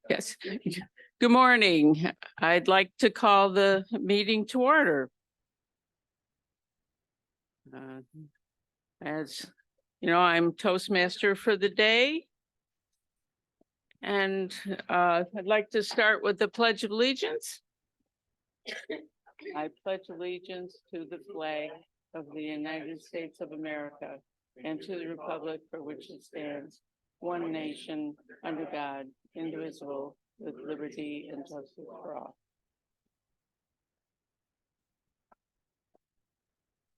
Yes. Good morning. I'd like to call the meeting to order. As you know, I'm Toastmaster for the day. And I'd like to start with the Pledge of Allegiance. I pledge allegiance to the flag of the United States of America and to the republic for which it stands, one nation, under God, indivisible, with liberty and justice for all.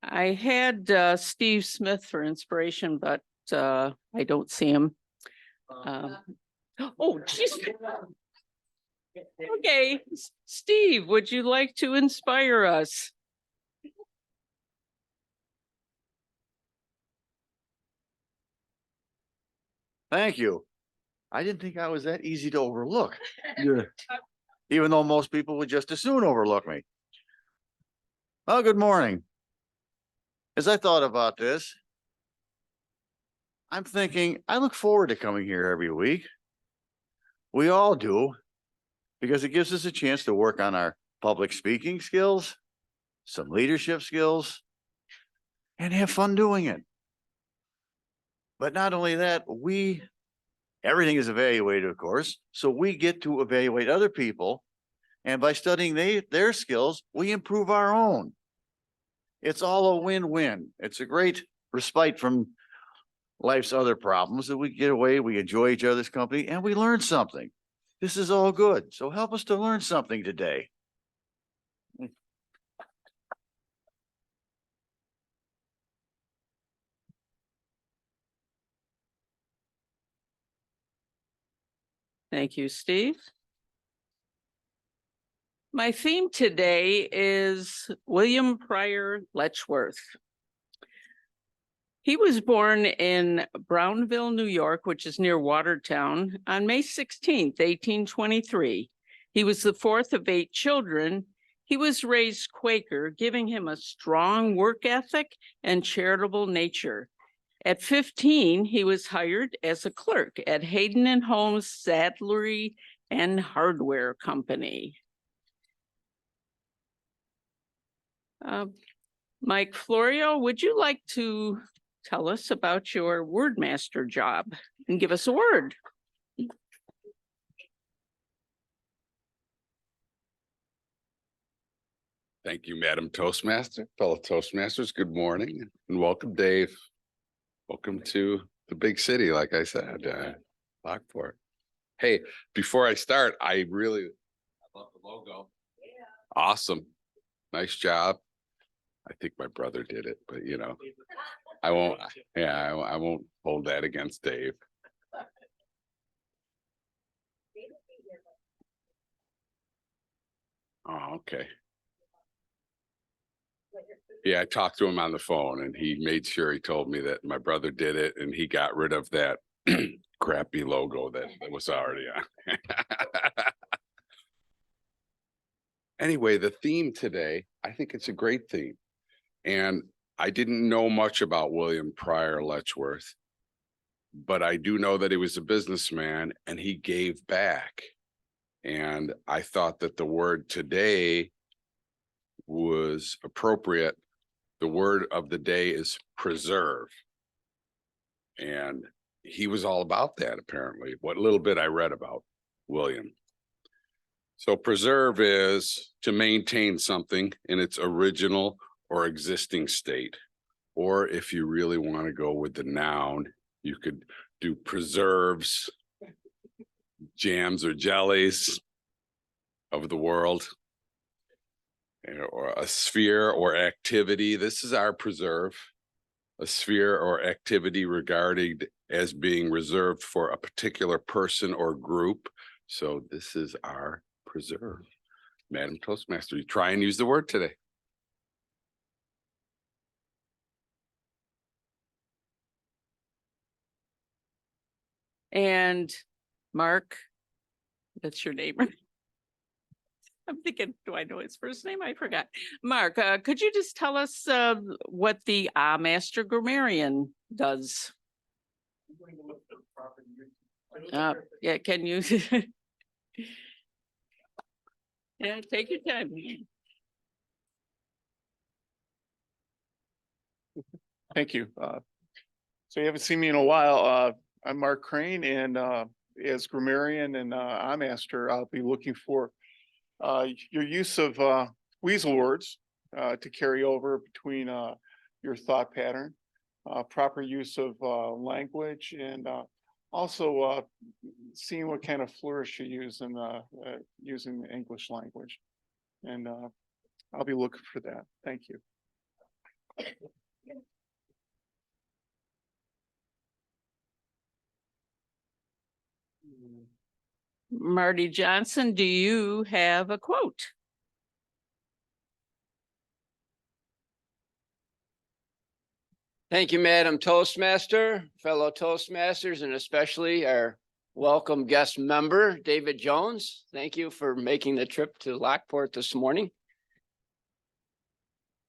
I had Steve Smith for inspiration, but I don't see him. Oh, geez. Okay, Steve, would you like to inspire us? Thank you. I didn't think I was that easy to overlook. Yeah. Even though most people would just as soon overlook me. Well, good morning. As I thought about this, I'm thinking I look forward to coming here every week. We all do, because it gives us a chance to work on our public speaking skills, some leadership skills, and have fun doing it. But not only that, everything is evaluated, of course, so we get to evaluate other people. And by studying their skills, we improve our own. It's all a win-win. It's a great respite from life's other problems that we get away, we enjoy each other's company, and we learn something. This is all good. So help us to learn something today. Thank you, Steve. My theme today is William Pryor Letchworth. He was born in Brownville, New York, which is near Watertown, on May 16th, 1823. He was the fourth of 8 children. He was raised Quaker, giving him a strong work ethic and charitable nature. At 15, he was hired as a clerk at Hayden and Holmes Saddlery and Hardware Company. Mike Florio, would you like to tell us about your wordmaster job and give us a word? Thank you, Madam Toastmaster, fellow Toastmasters. Good morning and welcome, Dave. Welcome to the big city, like I said, Lockport. Hey, before I start, I love the logo. Yeah. Awesome. Nice job. I think my brother did it, but you know, I won't hold that against Dave. Oh, okay. Yeah, I talked to him on the phone and he made sure he told me that my brother did it and he got rid of that crappy logo that was already on. Anyway, the theme today, I think it's a great theme. And I didn't know much about William Pryor Letchworth, but I do know that he was a businessman and he gave back. And I thought that the word today was appropriate. The word of the day is preserve. And he was all about that, apparently, what little bit I read about William. So preserve is to maintain something in its original or existing state. Or if you really want to go with the noun, you could do preserves, jams or jellies of the world, or a sphere or activity. This is our preserve, a sphere or activity regarded as being reserved for a particular person or group. So this is our preserve. Madam Toastmaster, you try and use the word today. And Mark, that's your name. I'm thinking, do I know his first name? I forgot. Mark, could you just tell us what the Master Grammarian does? Yeah, can you? Yeah, take your time. Thank you. So you haven't seen me in a while. I'm Mark Crane, and as grammarian and I'm master, I'll be looking for your use of weasel words to carry over between your thought pattern, proper use of language, and also seeing what kind of flourish you use in using the English language. And I'll be looking for that. Thank you. Marty Johnson, do you have a quote? Thank you, Madam Toastmaster, fellow Toastmasters, and especially our welcome guest member, David Jones. Thank you for making the trip to Lockport this morning.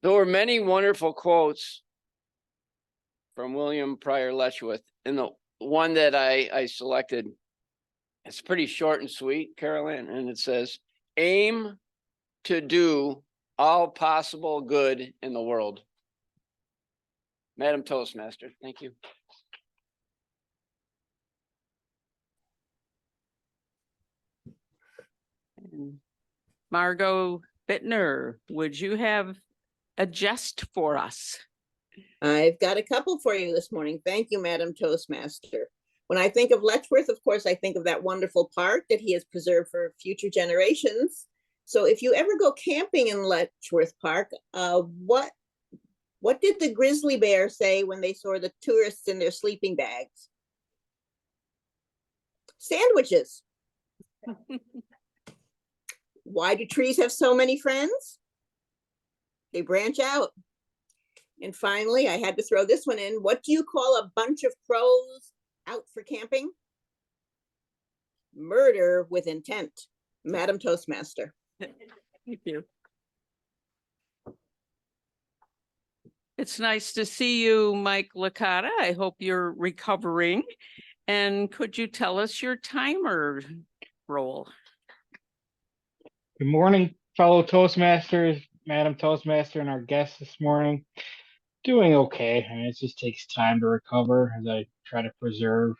There were many wonderful quotes from William Pryor Letchworth, and the one that I selected, it's pretty short and sweet, Carolyn, and it says, "Aim to do all possible good in the world." Madam Toastmaster, thank you. Margot Bittner, would you have a jest for us? I've got a couple for you this morning. Thank you, Madam Toastmaster. When I think of Letchworth, of course, I think of that wonderful park that he has preserved for future generations. So if you ever go camping in Letchworth Park, what did the grizzly bear say when they saw the tourists in their sleeping bags? Sandwiches. Why do trees have so many friends? They branch out. And finally, I had to throw this one in. What do you call a bunch of crows out for camping? Murder with intent. Madam Toastmaster. Thank you. It's nice to see you, Mike Licata. I hope you're recovering. And could you tell us your timer role? Good morning, fellow Toastmasters, Madam Toastmaster, and our guests this morning. Doing okay. I mean, it just takes time to recover as I try to preserve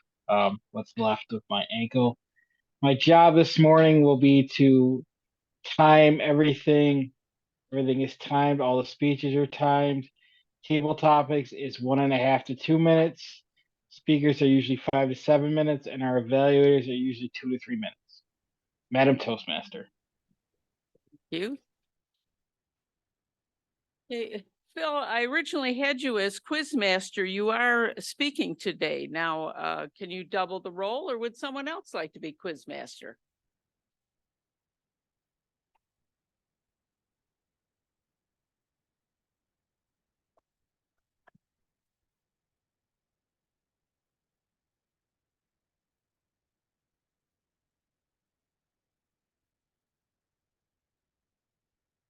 what's left of my ankle. My job this morning will be to time everything. Everything is timed. All the speeches are timed. Table topics is 1.5 to 2 minutes. Speakers are usually 5 to 7 minutes, and our evaluators are usually 2 to 3 minutes. Madam Toastmaster. You? Hey, Phil, I originally had you as quizmaster. You are speaking today. Now, can you double the role, or would someone else like to be quizmaster?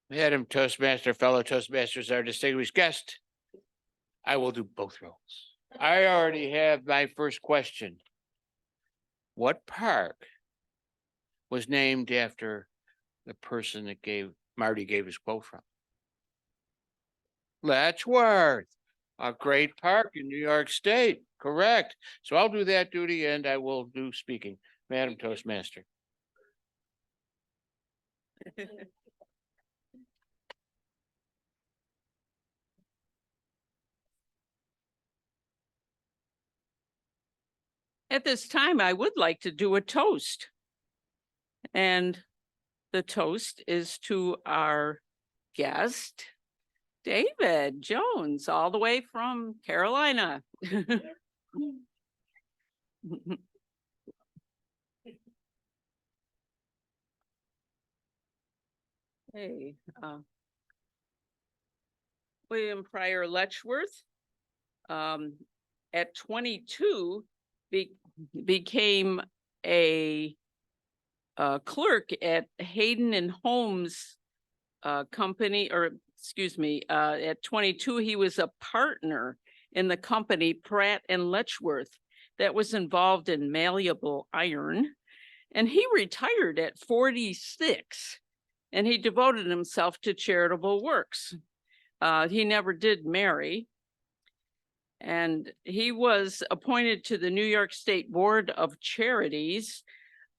Madam Toastmaster, fellow Toastmasters, our distinguished guest, I will do both roles. I already have my first question. What park was named after the person that Marty gave his quote from? Letchworth, a great park in New York State. Correct. So I'll do that duty and I will do speaking. Madam Toastmaster. At this time, I would like to do a toast. And the toast is to our guest, David Jones, all the way from Carolina. Hey, William Pryor Letchworth, at 22, became a clerk at Hayden and Holmes company, or excuse me, at 22, he was a partner in the company Pratt and Letchworth. that was involved in malleable iron. And he retired at 46 and he devoted himself to charitable works. He never did marry. And he was appointed to the New York State Board of Charities.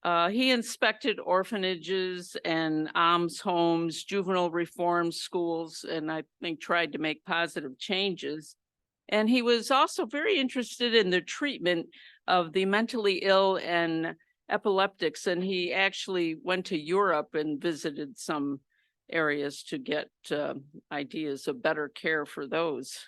He inspected orphanages and alms homes, juvenile reform schools, and I think tried to make positive changes. And he was also very interested in the treatment of the mentally ill and epileptics. And he actually went to Europe and visited some areas to get ideas of better care for those.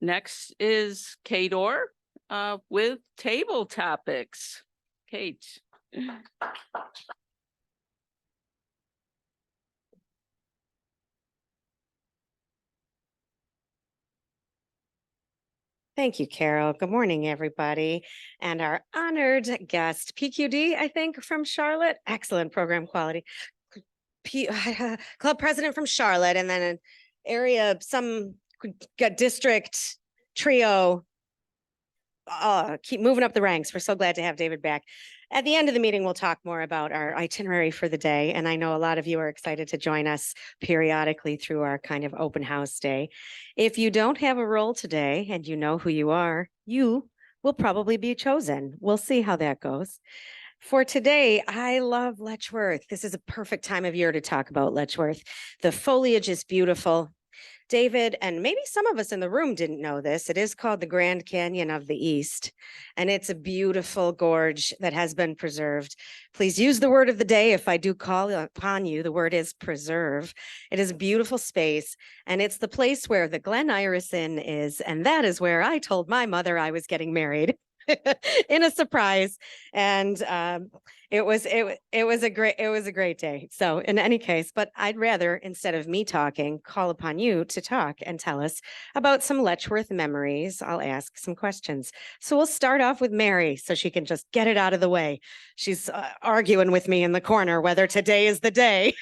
Next is Kate Orr with table topics. Kate. Thank you, Carol. Good morning, everybody. And our honored guest, PQD, I think, from Charlotte. Excellent program quality. Club president from Charlotte, and then an area, some district trio. Keep moving up the ranks. We're so glad to have David back. At the end of the meeting, we'll talk more about our itinerary for the day. And I know a lot of you are excited to join us periodically through our kind of open house day. If you don't have a role today and you know who you are, you will probably be chosen. We'll see how that goes. For today, I love Letchworth. This is a perfect time of year to talk about Letchworth. The foliage is beautiful. David, and maybe some of us in the room didn't know this, it is called the Grand Canyon of the East, and it's a beautiful gorge that has been preserved. Please use the word of the day. If I do call upon you, the word is preserve. It is a beautiful space, and it's the place where the Glen Iris Inn is, and that is where I told my mother I was getting married. In a surprise, and it was a great day. So in any case, but I'd rather, instead of me talking, call upon you to talk and tell us about some Letchworth memories. I'll ask some questions. So we'll start off with Mary, so she can just get it out of the way. She's arguing with me in the corner whether today is the day.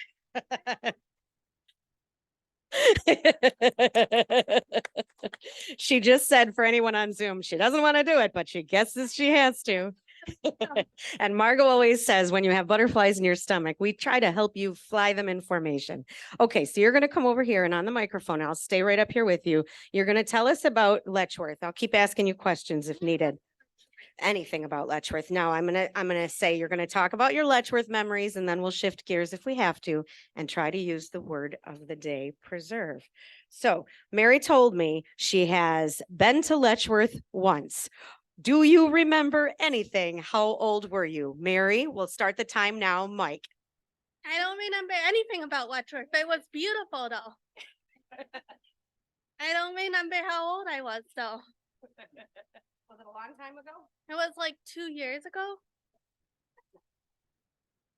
She just said, for anyone on Zoom, she doesn't want to do it, but she guesses she has to. And Margot always says, when you have butterflies in your stomach, we try to help you fly them in formation. Okay, so you're going to come over here and on the microphone, I'll stay right up here with you. You're going to tell us about Letchworth. I'll keep asking you questions if needed. Anything about Letchworth. Now I'm gonna say you're gonna talk about your Letchworth memories, and then we'll shift gears if we have to and try to use the word of the day, preserve. So Mary told me she has been to Letchworth once. Do you remember anything? How old were you? Mary, we'll start the time now. Mike. I don't remember anything about Letchworth. It was beautiful though. I don't remember how old I was though. Was it a long time ago? It was like 2 years ago.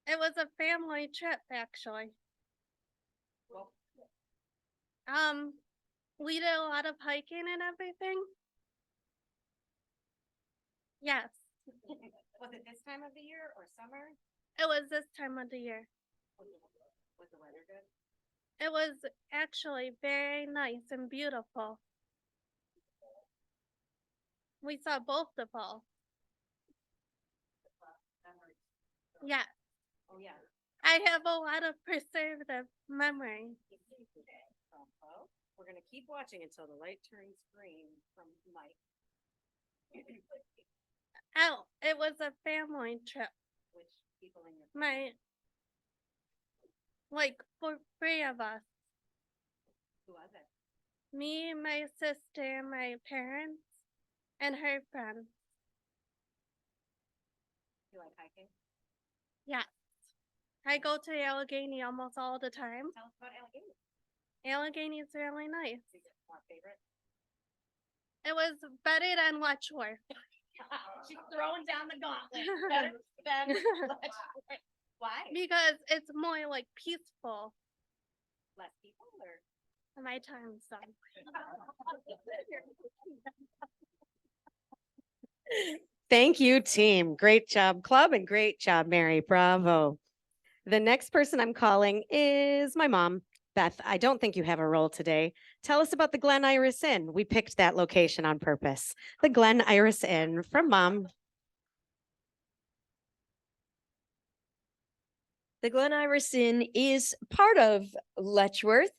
It was a family trip actually. Well, we did a lot of hiking and everything. Yes. was it this time of the year or summer? It was this time of the year. Was the weather good? It was actually very nice and beautiful. We saw both the falls. Yeah. Oh, yeah. I have a lot of preserved memories. We're going to keep watching until the light turns green from Mike. Oh, it was a family trip. Which people in your Like for 3 of us. Who was it? Me, my sister, my parents, and her friends. You like hiking? Yes. I go to Allegheny almost all the time. Tell us about Allegheny. Allegheny is really nice. Is it more favorite? It was better than Letchworth. She's throwing down the gauntlet. Better than Letchworth. Why? Because it's more like peaceful. Less people or? My time's done. Thank you, team. Great job, club, and great job, Mary. Bravo. The next person I'm calling is my mom. Beth, I don't think you have a role today. Tell us about the Glen Iris Inn. We picked that location on purpose. The Glen Iris Inn from Mom. The Glen Iris Inn is part of Letchworth.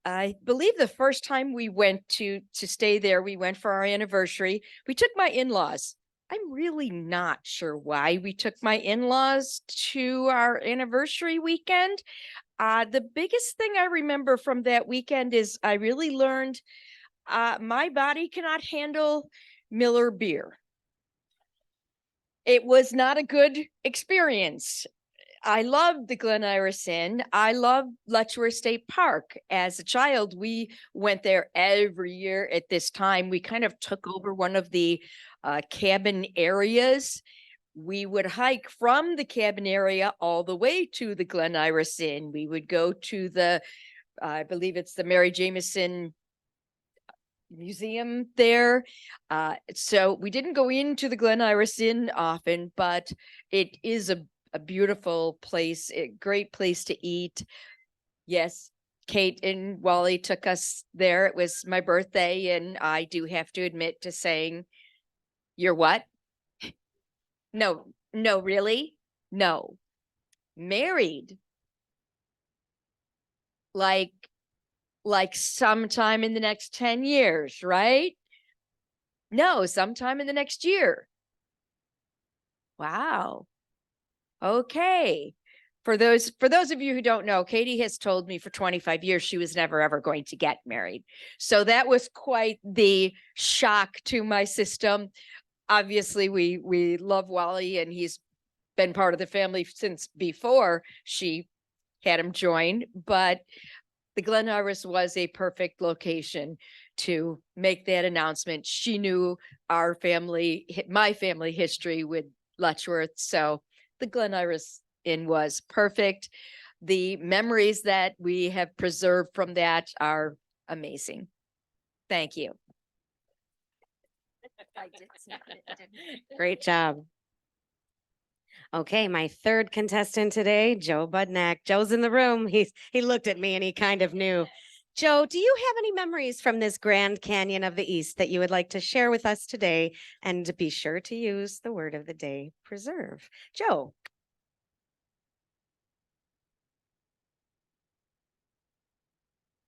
I believe the first time we went to stay there, we went for our anniversary. We took my in-laws. I'm really not sure why we took my in-laws to our anniversary weekend. The biggest thing I remember from that weekend is I really learned my body cannot handle Miller beer. It was not a good experience. I loved the Glen Iris Inn. I loved Letchworth State Park. As a child, we went there every year at this time. We kind of took over one of the cabin areas. We would hike from the cabin area all the way to the Glen Iris Inn. We would go to the, I believe it's the Mary Jameson Museum there. So we didn't go into the Glen Iris Inn often, but it is a beautiful place, a great place to eat. Yes, Kate and Wally took us there. It was my birthday, and I do have to admit to saying, "You're what?" No, really? No. Married. Like sometime in the next 10 years, right? No, sometime in the next year. Wow. Okay. For those of you who don't know, Katie has told me for 25 years she was never ever going to get married. So that was quite the shock to my system. Obviously, we love Wally, and he's been part of the family since before she had him join, but the Glen Iris was a perfect location to make that announcement. She knew our family, my family history with Letchworth, so the Glen Iris Inn was perfect. The memories that we have preserved from that are amazing. Thank you. Great job. Okay, my third contestant today, Joe Budnack. Joe's in the room. He looked at me and he kind of knew. Joe, do you have any memories from this Grand Canyon of the East that you would like to share with us today? And be sure to use the word of the day, preserve. Joe.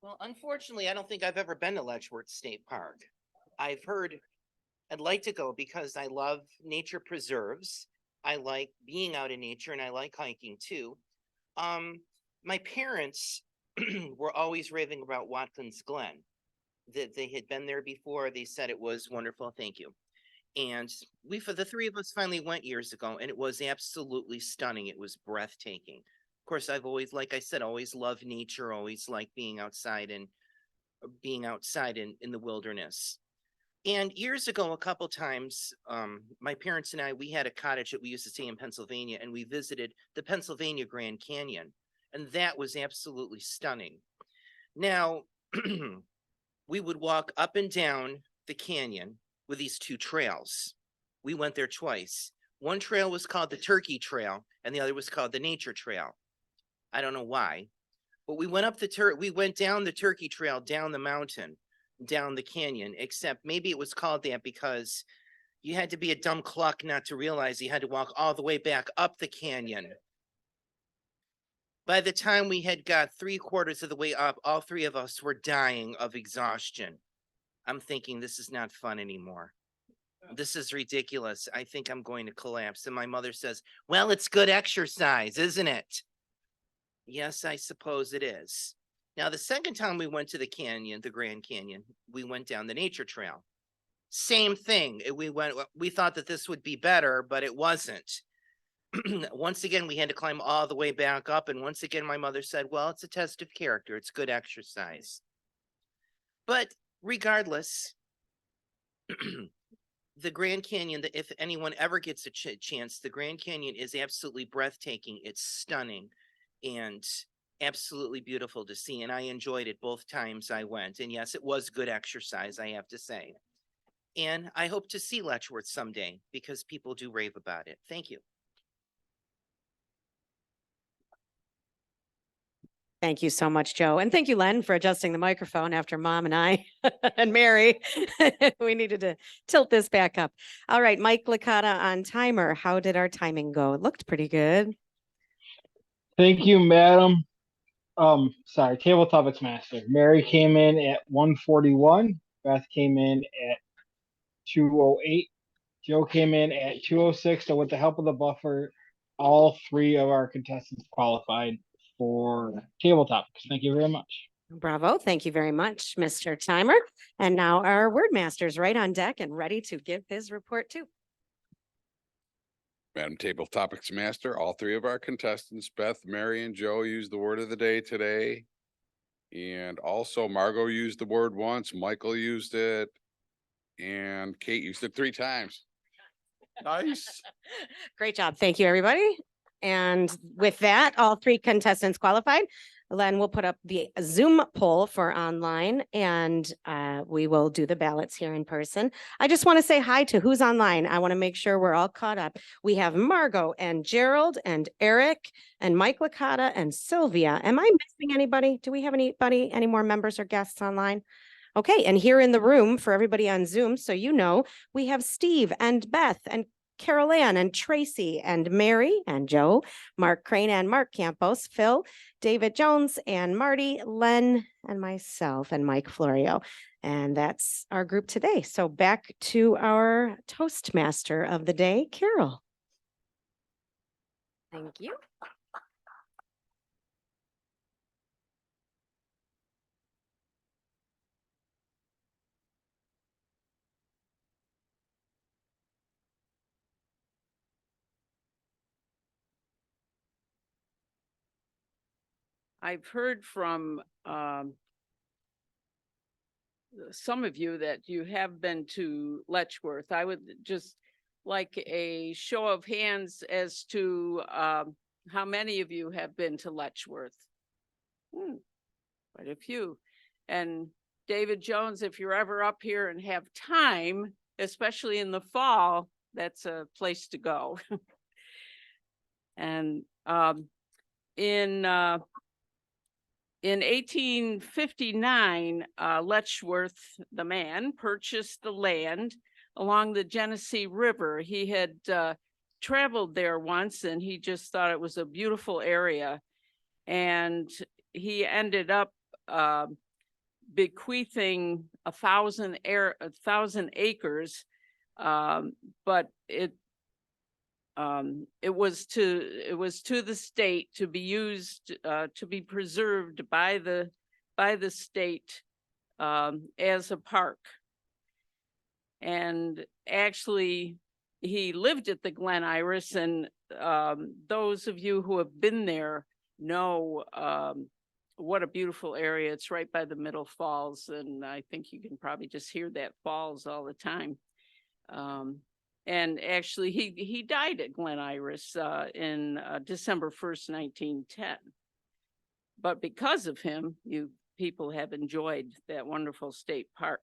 Well, unfortunately, I don't think I've ever been to Letchworth State Park. I've heard I'd like to go because I love nature preserves. I like being out in nature, and I like hiking too. My parents were always raving about Watkins Glen, that they had been there before. They said it was wonderful. Thank you. And for the three of us finally went years ago, and it was absolutely stunning. It was breathtaking. Of course, I've always, like I said, always loved nature, always liked being outside and being outside in the wilderness. And years ago, a couple times, my parents and I, we had a cottage that we used to stay in Pennsylvania, and we visited the Pennsylvania Grand Canyon, and that was absolutely stunning. Now, we would walk up and down the canyon with these two trails. We went there twice. One trail was called the Turkey Trail, and the other was called the Nature Trail. I don't know why, but we went down the Turkey Trail, down the mountain, down the canyon, except maybe it was called that because you had to be a dumb cluck not to realize you had to walk all the way back up the canyon. By the time we had got 3/4 of the way up, all three of us were dying of exhaustion. I'm thinking, this is not fun anymore. This is ridiculous. I think I'm going to collapse. And my mother says, well, it's good exercise, isn't it? Yes, I suppose it is. Now, the second time we went to the canyon, the Grand Canyon, we went down the Nature Trail. Same thing. We thought that this would be better, but it wasn't. Once again, we had to climb all the way back up. And once again, my mother said, well, it's a test of character. It's good exercise. But regardless, the Grand Canyon, if anyone ever gets a chance, the Grand Canyon is absolutely breathtaking. It's stunning and absolutely beautiful to see. And I enjoyed it both times I went. And yes, it was good exercise, I have to say. And I hope to see Letchworth someday because people do rave about it. Thank you. Thank you so much, Joe. And thank you, Len, for adjusting the microphone after Mom and I and Mary. We needed to tilt this back up. All right, Mike Licata on timer. How did our timing go? It looked pretty good. Thank you, madam. Sorry, Table Topics Master. Mary came in at 141. Beth came in at 208. Joe came in at 206. So with the help of the buffer, all three of our contestants qualified for Table Topics. Thank you very much. Bravo. Thank you very much, Mr. Timer. And now our word master's right on deck and ready to give his report too. Madam Table Topics Master, all three of our contestants, Beth, Mary, and Joe, used the word of the day today. And also Margot used the word once, Michael used it, and Kate used it 3 times. Nice. Great job. Thank you, everybody. And with that, all three contestants qualified. Len will put up the Zoom poll for online and we will do the ballots here in person. I just want to say hi to who's online. I want to make sure we're all caught up. We have Margot and Gerald and Eric and Mike Licata and Sylvia. Am I missing anybody? Do we have any more members or guests online? Okay, and here in the room for everybody on Zoom, so you know, we have Steve and Beth and Carol Ann and Tracy and Mary and Joe, Mark Crane and Mark Campos, Phil, David Jones and Marty, Len and myself and Mike Florio. And that's our group today. So back to our Toastmaster of the day, Carol. Thank you. I've heard from some of you that you have been to Letchworth. I would just like a show of hands as to how many of you have been to Letchworth. Quite a few. And David Jones, if you're ever up here and have time, especially in the fall, that's a place to go. And in 1859, Letchworth, the man, purchased the land along the Genesee River. He had traveled there once and he just thought it was a beautiful area. And he ended up bequeathing 1,000 acres, but it was to the state to be used to be preserved by the state as a park. And actually he lived at the Glen Iris, and those of you who have been there know what a beautiful area. It's right by the Middle Falls, and I think you can probably just hear that falls all the time. And actually, he died at Glen Iris in December 1st, 1910. But because of him, you people have enjoyed that wonderful state park.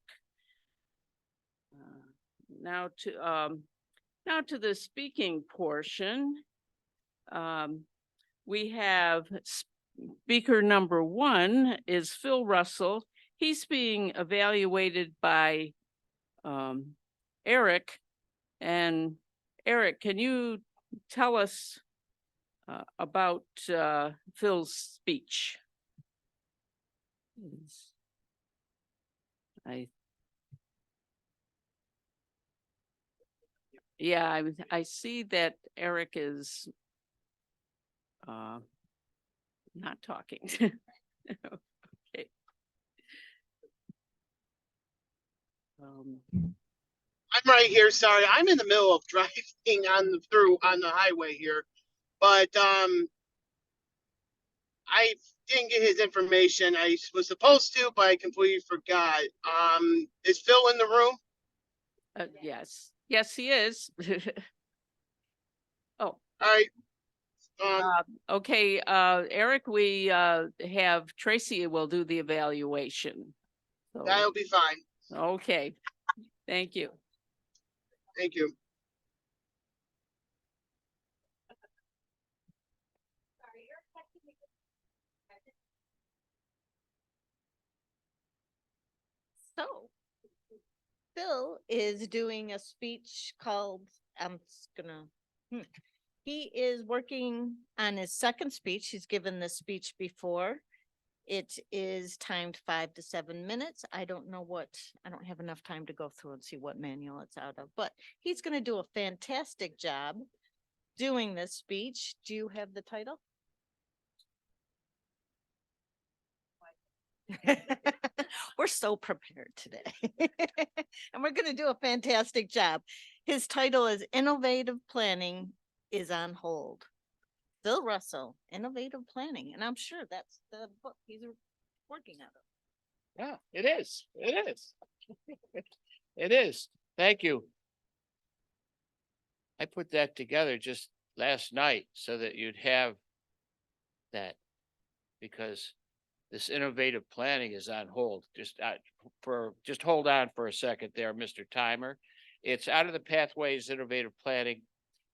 Now to the speaking portion. We have speaker number 1 is Phil Russell. He's being evaluated by Eric. And Eric, can you tell us about Phil's speech? I see that Eric is not talking. Okay. I'm right here. Sorry, I'm in the middle of driving on the highway here, but I didn't get his information. I was supposed to, but I completely forgot. Is Phil in the room? Yes, he is. Oh, all right. Okay, Eric, we have Tracy will do the evaluation. So, that'll be fine. Okay, thank you. Thank you. Phil is doing a speech called, I'm just gonna, he is working on his second speech. He's given this speech before. It is timed 5 to 7 minutes. I don't have enough time to go through and see what manual it's out of, but he's gonna do a fantastic job doing this speech. Do you have the title? We're so prepared today. And we're gonna do a fantastic job. His title is Innovative Planning is on Hold. Phil Russell, Innovative Planning, and I'm sure that's the book he's working out of. Yeah, it is. It is. It is. Thank you. I put that together just last night so that you'd have that, because this innovative planning is on hold. Just hold on for a second there, Mr. Timer. It's out of the pathways, innovative planning,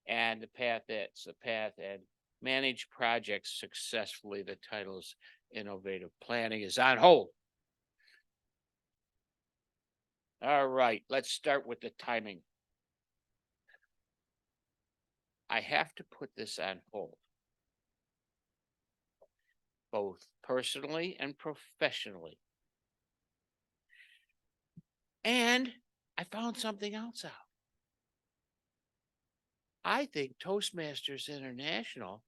and the path and manage projects successfully. The title's innovative planning is on hold. All right, let's start with the timing. I have to put this on hold, both personally and professionally. And I found something else out. I think Toastmasters International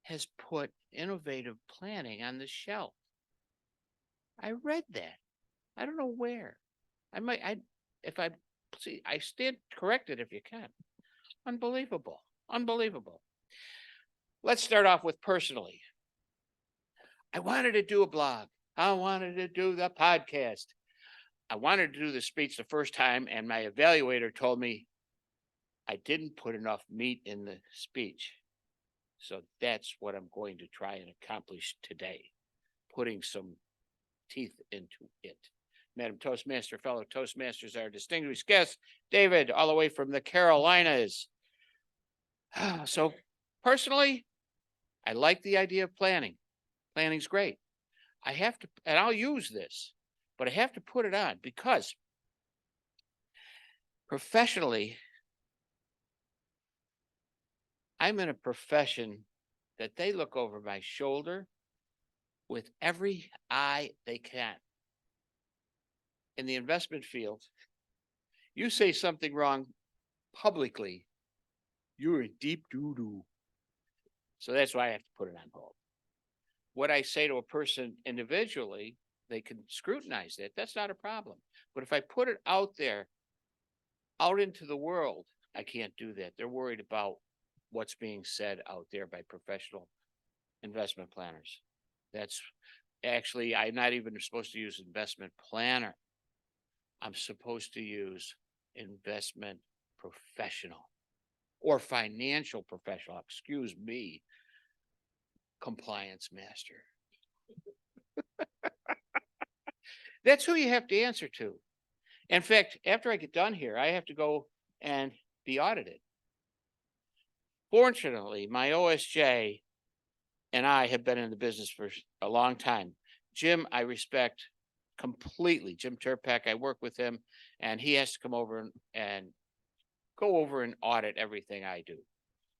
has put innovative planning on the shelf. I read that. I don't know where. I stand corrected if you can. Unbelievable. Unbelievable. Let's start off with personally. I wanted to do a blog. I wanted to do the podcast. I wanted to do the speech the first time, and my evaluator told me I didn't put enough meat in the speech. So that's what I'm going to try and accomplish today, putting some teeth into it. Madam Toastmaster, fellow Toastmasters, our distinguished guest, David, all the way from the Carolinas. So personally, I like the idea of planning. Planning's great. I have to, and I'll use this, but I have to put it on because professionally, I'm in a profession that they look over my shoulder with every eye they can. In the investment field, you say something wrong publicly, you're in deep doo-doo. So that's why I have to put it on hold. What I say to a person individually, they can scrutinize that. That's not a problem. But if I put it out there, out into the world, I can't do that. They're worried about what's being said out there by professional investment planners. That's actually, I'm not even supposed to use investment planner. I'm supposed to use investment professional or financial professional, excuse me, compliance master. That's who you have to answer to. In fact, after I get done here, I have to go and be audited. Fortunately, my OSJ and I have been in the business for a long time. Jim, I respect completely. Jim Turpak, I work with him, and he has to come over and go over and audit everything I do.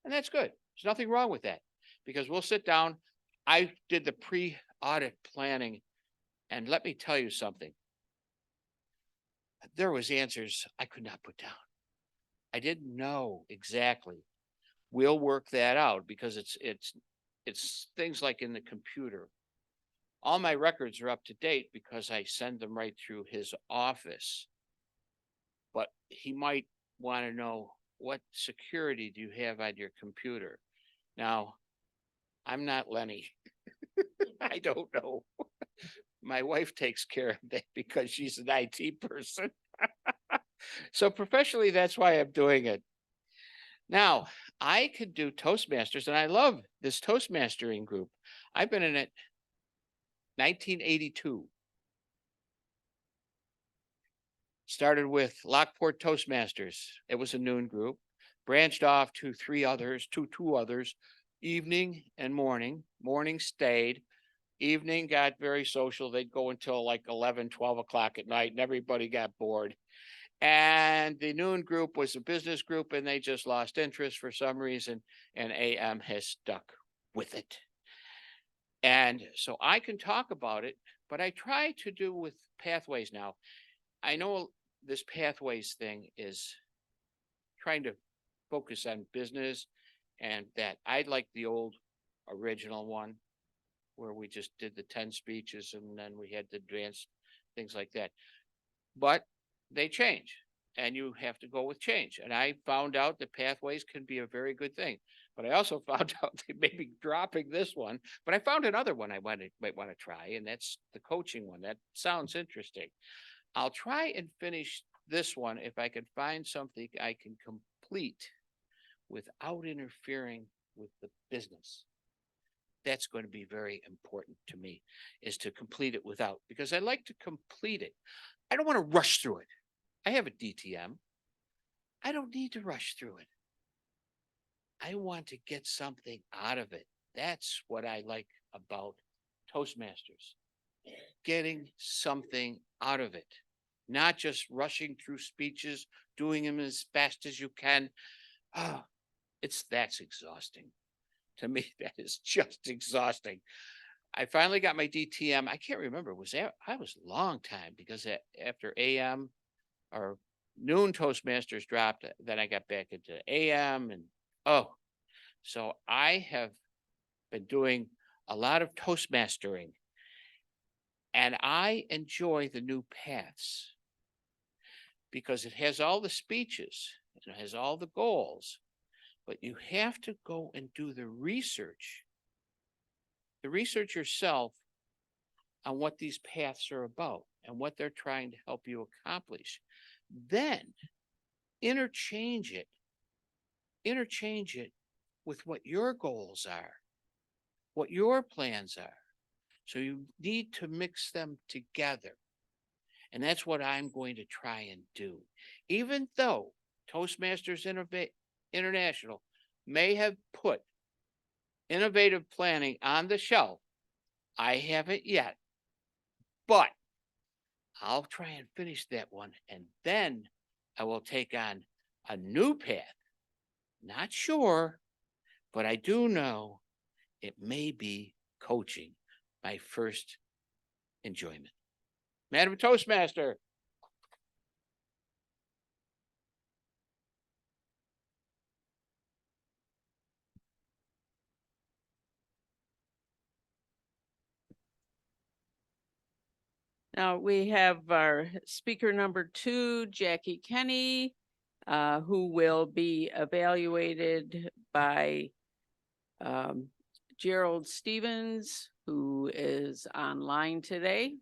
And that's good. There's nothing wrong with that because we'll sit down. I did the pre-audit planning, and let me tell you something. There was answers I could not put down. I didn't know exactly. We'll work that out because it's things like in the computer. All my records are up to date because I send them right through his office. But he might want to know, what security do you have on your computer? Now, I'm not Lenny. I don't know. My wife takes care of that because she's an IT person. So professionally, that's why I'm doing it. Now, I could do Toastmasters, and I love this Toastmastering group. I've been in it 1982. Started with Lockport Toastmasters. It was a noon group. Branched off to two others, evening and morning. Morning stayed. Evening got very social. They'd go until like 11, 12 o'clock at night, and everybody got bored. And the noon group was a business group and they just lost interest for some reason, and AM has stuck with it. And so I can talk about it, but I try to do with pathways now. I know this pathways thing is trying to focus on business, and that I like the old original one where we just did the 10 speeches and then we had the advanced things like that. But they change and you have to go with change. And I found out that pathways can be a very good thing. But I also found out that maybe dropping this one, but I found another one I might want to try, and that's the coaching one. That sounds interesting. I'll try and finish this one if I can find something I can complete without interfering with the business. That's going to be very important to me, is to complete it without, because I like to complete it. I don't want to rush through it. I have a DTM. I don't need to rush through it. I want to get something out of it. That's what I like about Toastmasters. Getting something out of it, not just rushing through speeches, doing them as fast as you can. That's exhausting. To me, that is just exhausting. I finally got my DTM. I can't remember. I was a long time, because after AM or noon Toastmasters dropped, then I got back into AM, and so I have been doing a lot of Toastmastering, and I enjoy the new paths because it has all the speeches and it has all the goals, but you have to go and do the research yourself on what these paths are about and what they're trying to help you accomplish. Then interchange it with what your goals are, what your plans are. So you need to mix them together. And that's what I'm going to try and do. Even though Toastmasters International may have put innovative planning on the shelf, I haven't yet, but I'll try and finish that one. And then I will take on a new path. Not sure, but I do know it may be coaching, my first enjoyment. Madam Toastmaster. Now we have our speaker number 2, Jackie Kenny, who will be evaluated by Gerald Stevens, who is online today.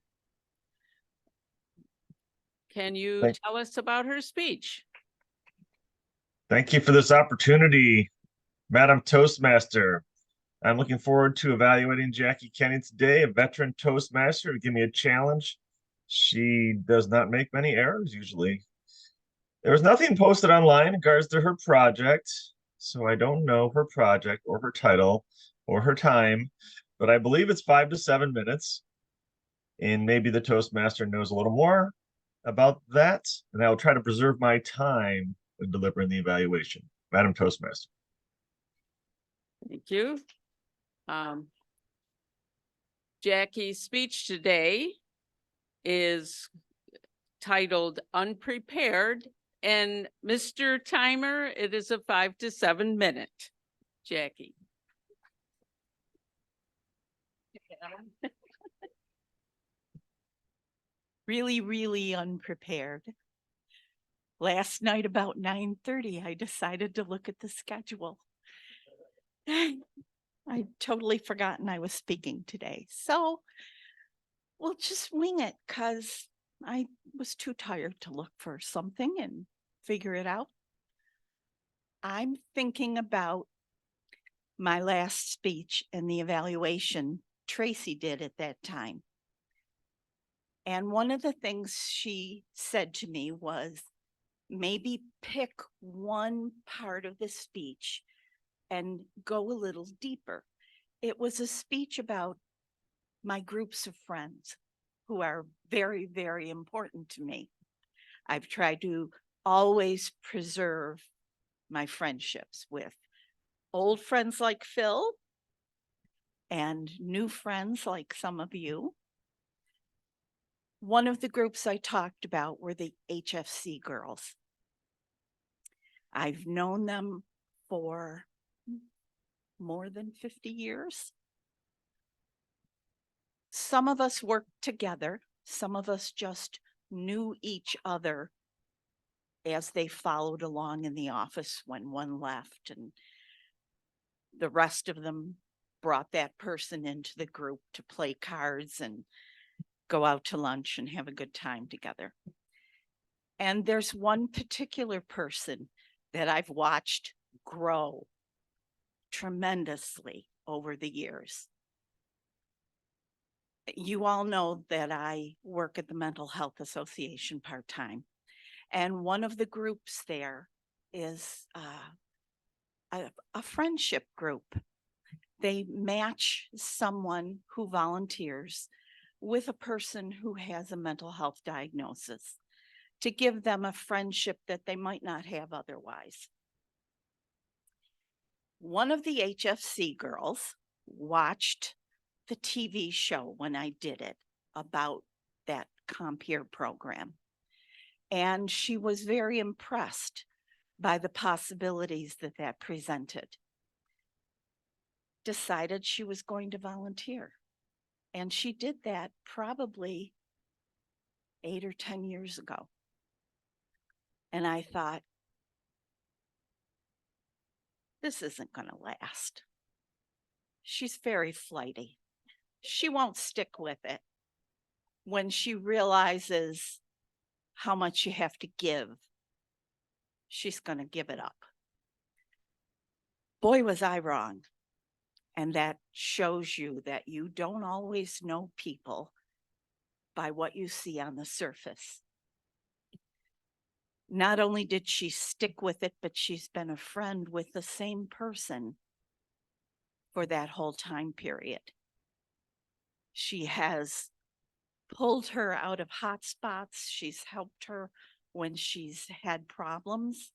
Can you tell us about her speech? Thank you for this opportunity, Madam Toastmaster. I'm looking forward to evaluating Jackie Kenny today, a veteran Toastmaster, to give me a challenge. She does not make many errors usually. There was nothing posted online in regards to her project, so I don't know her project or her title or her time, but I believe it's 5 to 7 minutes. And maybe the Toastmaster knows a little more about that, and I will try to preserve my time when delivering the evaluation. Madam Toastmaster. Thank you. Jackie's speech today is titled Unprepared, and Mr. Timer, it is a 5 to 7 minute. Jackie. Really unprepared. Last night about 9:30, I decided to look at the schedule. I'd totally forgotten I was speaking today. So we'll just wing it because I was too tired to look for something and figure it out. I'm thinking about my last speech and the evaluation Tracy did at that time. And one of the things she said to me was, maybe pick one part of the speech and go a little deeper. It was a speech about my groups of friends who are very, very important to me. I've tried to always preserve my friendships with old friends like Phil and new friends like some of you. One of the groups I talked about were the HFC girls. I've known them for more than 50 years. Some of us worked together. Some of us just knew each other as they followed along in the office when one left, and the rest of them brought that person into the group to play cards and go out to lunch and have a good time together. And there's one particular person that I've watched grow tremendously over the years. You all know that I work at the Mental Health Association part-time, and one of the groups there is a friendship group. They match someone who volunteers with a person who has a mental health diagnosis to give them a friendship that they might not have otherwise. One of the HFC girls watched the TV show when I did it about that Compere program, and she was very impressed by the possibilities that that presented. Decided she was going to volunteer. And she did that probably 8 or 10 years ago. And I thought, this isn't going to last. She's very flighty. She won't stick with it. When she realizes how much you have to give, she's going to give it up. Boy, was I wrong. And that shows you that you don't always know people by what you see on the surface. Not only did she stick with it, but she's been a friend with the same person for that whole time period. She has pulled her out of hot spots. She's helped her when she's had problems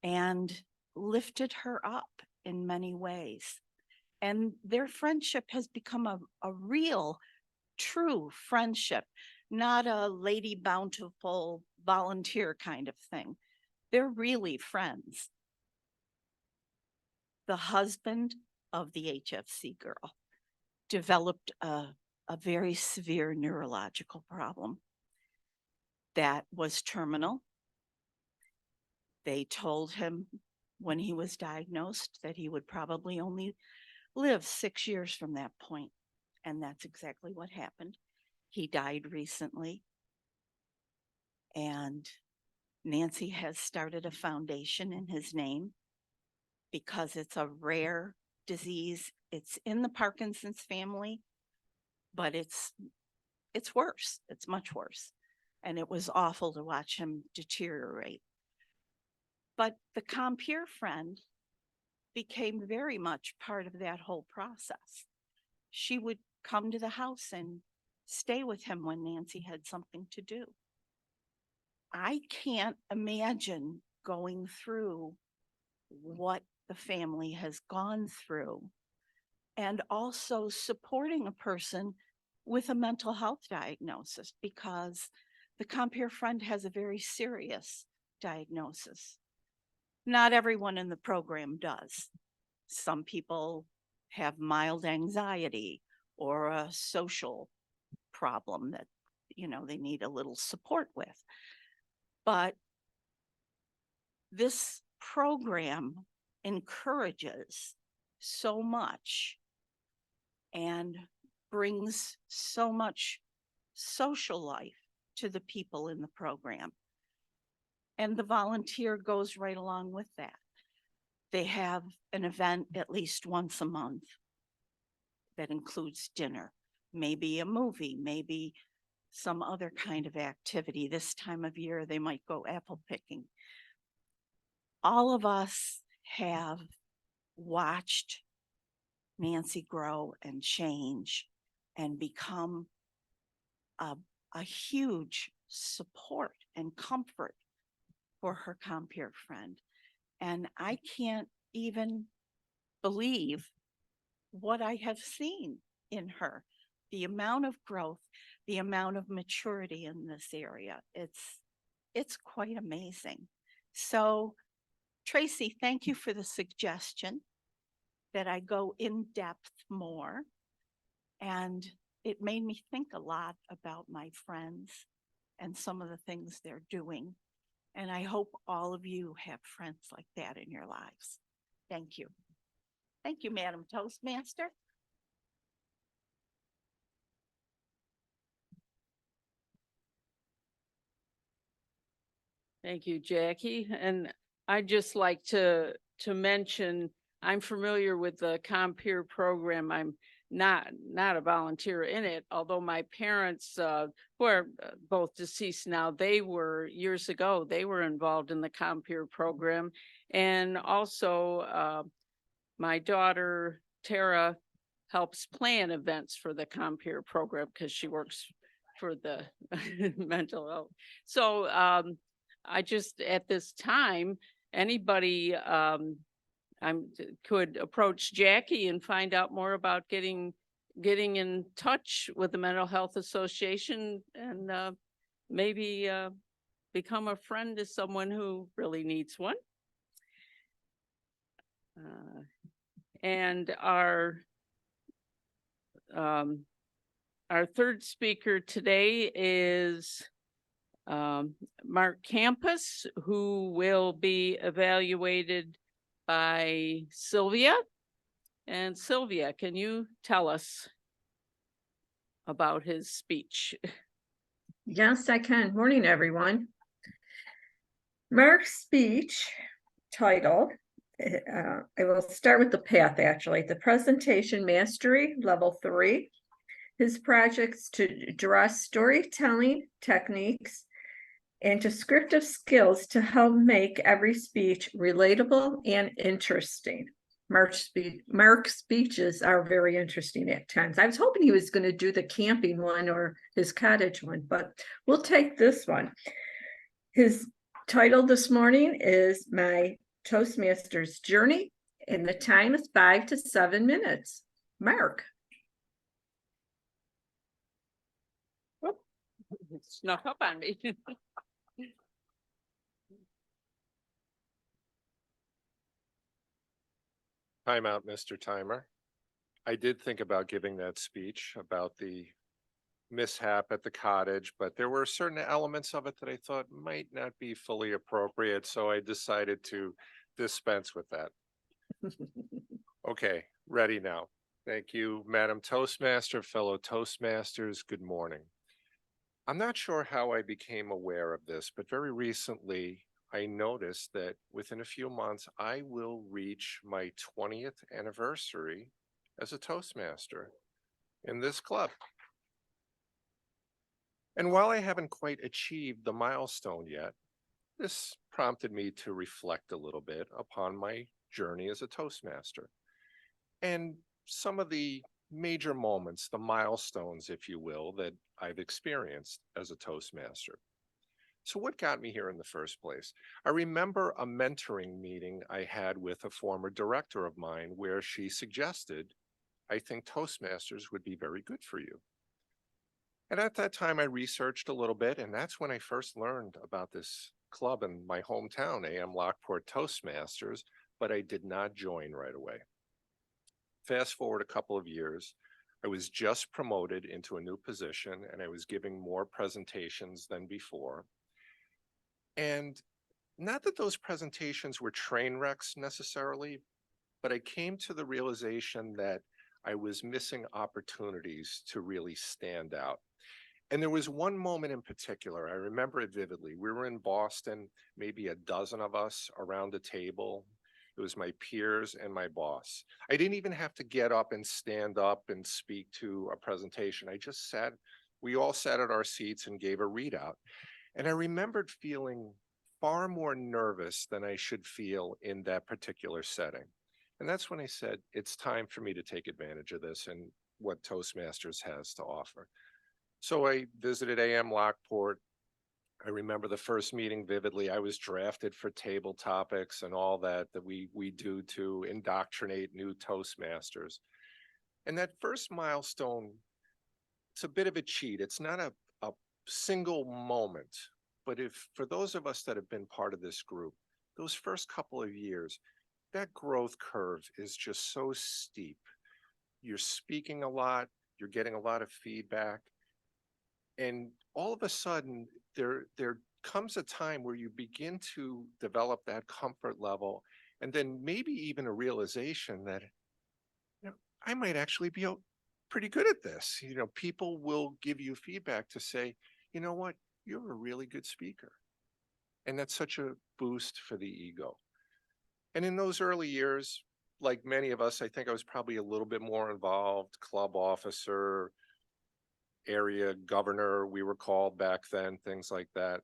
and lifted her up in many ways. And their friendship has become a real, true friendship, not a Lady Bountiful volunteer kind of thing. They're really friends. The husband of the HFC girl developed a very severe neurological problem that was terminal. They told him when he was diagnosed that he would probably only live 6 years from that point. And that's exactly what happened. He died recently. And Nancy has started a foundation in his name because it's a rare disease. It's in the Parkinson's family, but it's worse. It's much worse. And it was awful to watch him deteriorate. But the Compere friend became very much part of that whole process. She would come to the house and stay with him when Nancy had something to do. I can't imagine going through what the family has gone through and also supporting a person with a mental health diagnosis, because the Compere friend has a very serious diagnosis. Not everyone in the program does. Some people have mild anxiety or a social problem that, they need a little support with. But this program encourages so much and brings so much social life to the people in the program. And the volunteer goes right along with that. They have an event at least once a month that includes dinner, maybe a movie, maybe some other kind of activity. This time of year, they might go apple picking. All of us have watched Nancy grow and change and become a huge support and comfort for her compeer friend. And I can't even believe what I have seen in her, the amount of growth, the amount of maturity in this area. It's quite amazing. So Tracy, thank you for the suggestion that I go in depth more. And it made me think a lot about my friends and some of the things they're doing. And I hope all of you have friends like that in your lives. Thank you. Thank you, Madam Toastmaster. Thank you, Jackie. And I'd just like to mention, I'm familiar with the Compeer program. I'm not a volunteer in it, although my parents, who are both deceased now, they were years ago, they were involved in the Compeer program. And also my daughter, Tara, helps plan events for the Compeer program because she works for the mental health. So I just, at this time, anybody could approach Jackie and find out more about getting in touch with the Mental Health Association and maybe become a friend to someone who really needs one. And our third speaker today is Mark Campus, who will be evaluated by Sylvia. And Sylvia, can you tell us about his speech? Yes, I can. Morning, everyone. Mark's speech title, I will start with the path, actually. The presentation mastery, level 3. His projects to address storytelling techniques and descriptive skills to help make every speech relatable and interesting. Mark's speeches are very interesting at times. I was hoping he was going to do the camping one or his cottage one, but we'll take this one. His title this morning is My Toastmasters Journey, and the time is 5 to 7 minutes. Mark. Oh, it snuck up on me. Time out, Mr. Timer. I did think about giving that speech about the mishap at the cottage, but there were certain elements of it that I thought might not be fully appropriate, so I decided to dispense with that. Okay, ready now. Thank you, Madam Toastmaster, fellow Toastmasters, good morning. I'm not sure how I became aware of this, but very recently I noticed that within a few months, I will reach my 20th anniversary as a Toastmaster in this club. And while I haven't quite achieved the milestone yet, this prompted me to reflect a little bit upon my journey as a Toastmaster and some of the major moments, the milestones, if you will, that I've experienced as a Toastmaster. So what got me here in the first place? I remember a mentoring meeting I had with a former director of mine where she suggested, I think Toastmasters would be very good for you. And at that time I researched a little bit, and that's when I first learned about this club in my hometown, AM Lockport Toastmasters, but I did not join right away. Fast forward a couple of years, I was just promoted into a new position and I was giving more presentations than before. And not that those presentations were train wrecks necessarily, but I came to the realization that I was missing opportunities to really stand out. And there was one moment in particular, I remember it vividly. We were in Boston, maybe a dozen of us around a table. It was my peers and my boss. I didn't even have to get up and stand up and speak to a presentation. I just sat, we all sat at our seats and gave a readout. And I remembered feeling far more nervous than I should feel in that particular setting. And that's when I said, it's time for me to take advantage of this and what Toastmasters has to offer. So I visited AM Lockport, I remember the first meeting vividly. I was drafted for table topics and all that we do to indoctrinate new Toastmasters. And that first milestone, it's a bit of a cheat. It's not a single moment, but if for those of us that have been part of this group, those first couple of years, that growth curve is just so steep. You're speaking a lot, you're getting a lot of feedback, and all of a sudden there comes a time where you begin to develop that comfort level, and then maybe even a realization that, you know, I might actually be pretty good at this. You know, people will give you feedback to say, you know what, you're a really good speaker. And that's such a boost for the ego. And in those early years, like many of us, I think I was probably a little bit more involved, club officer, area governor, we were called back then, things like that.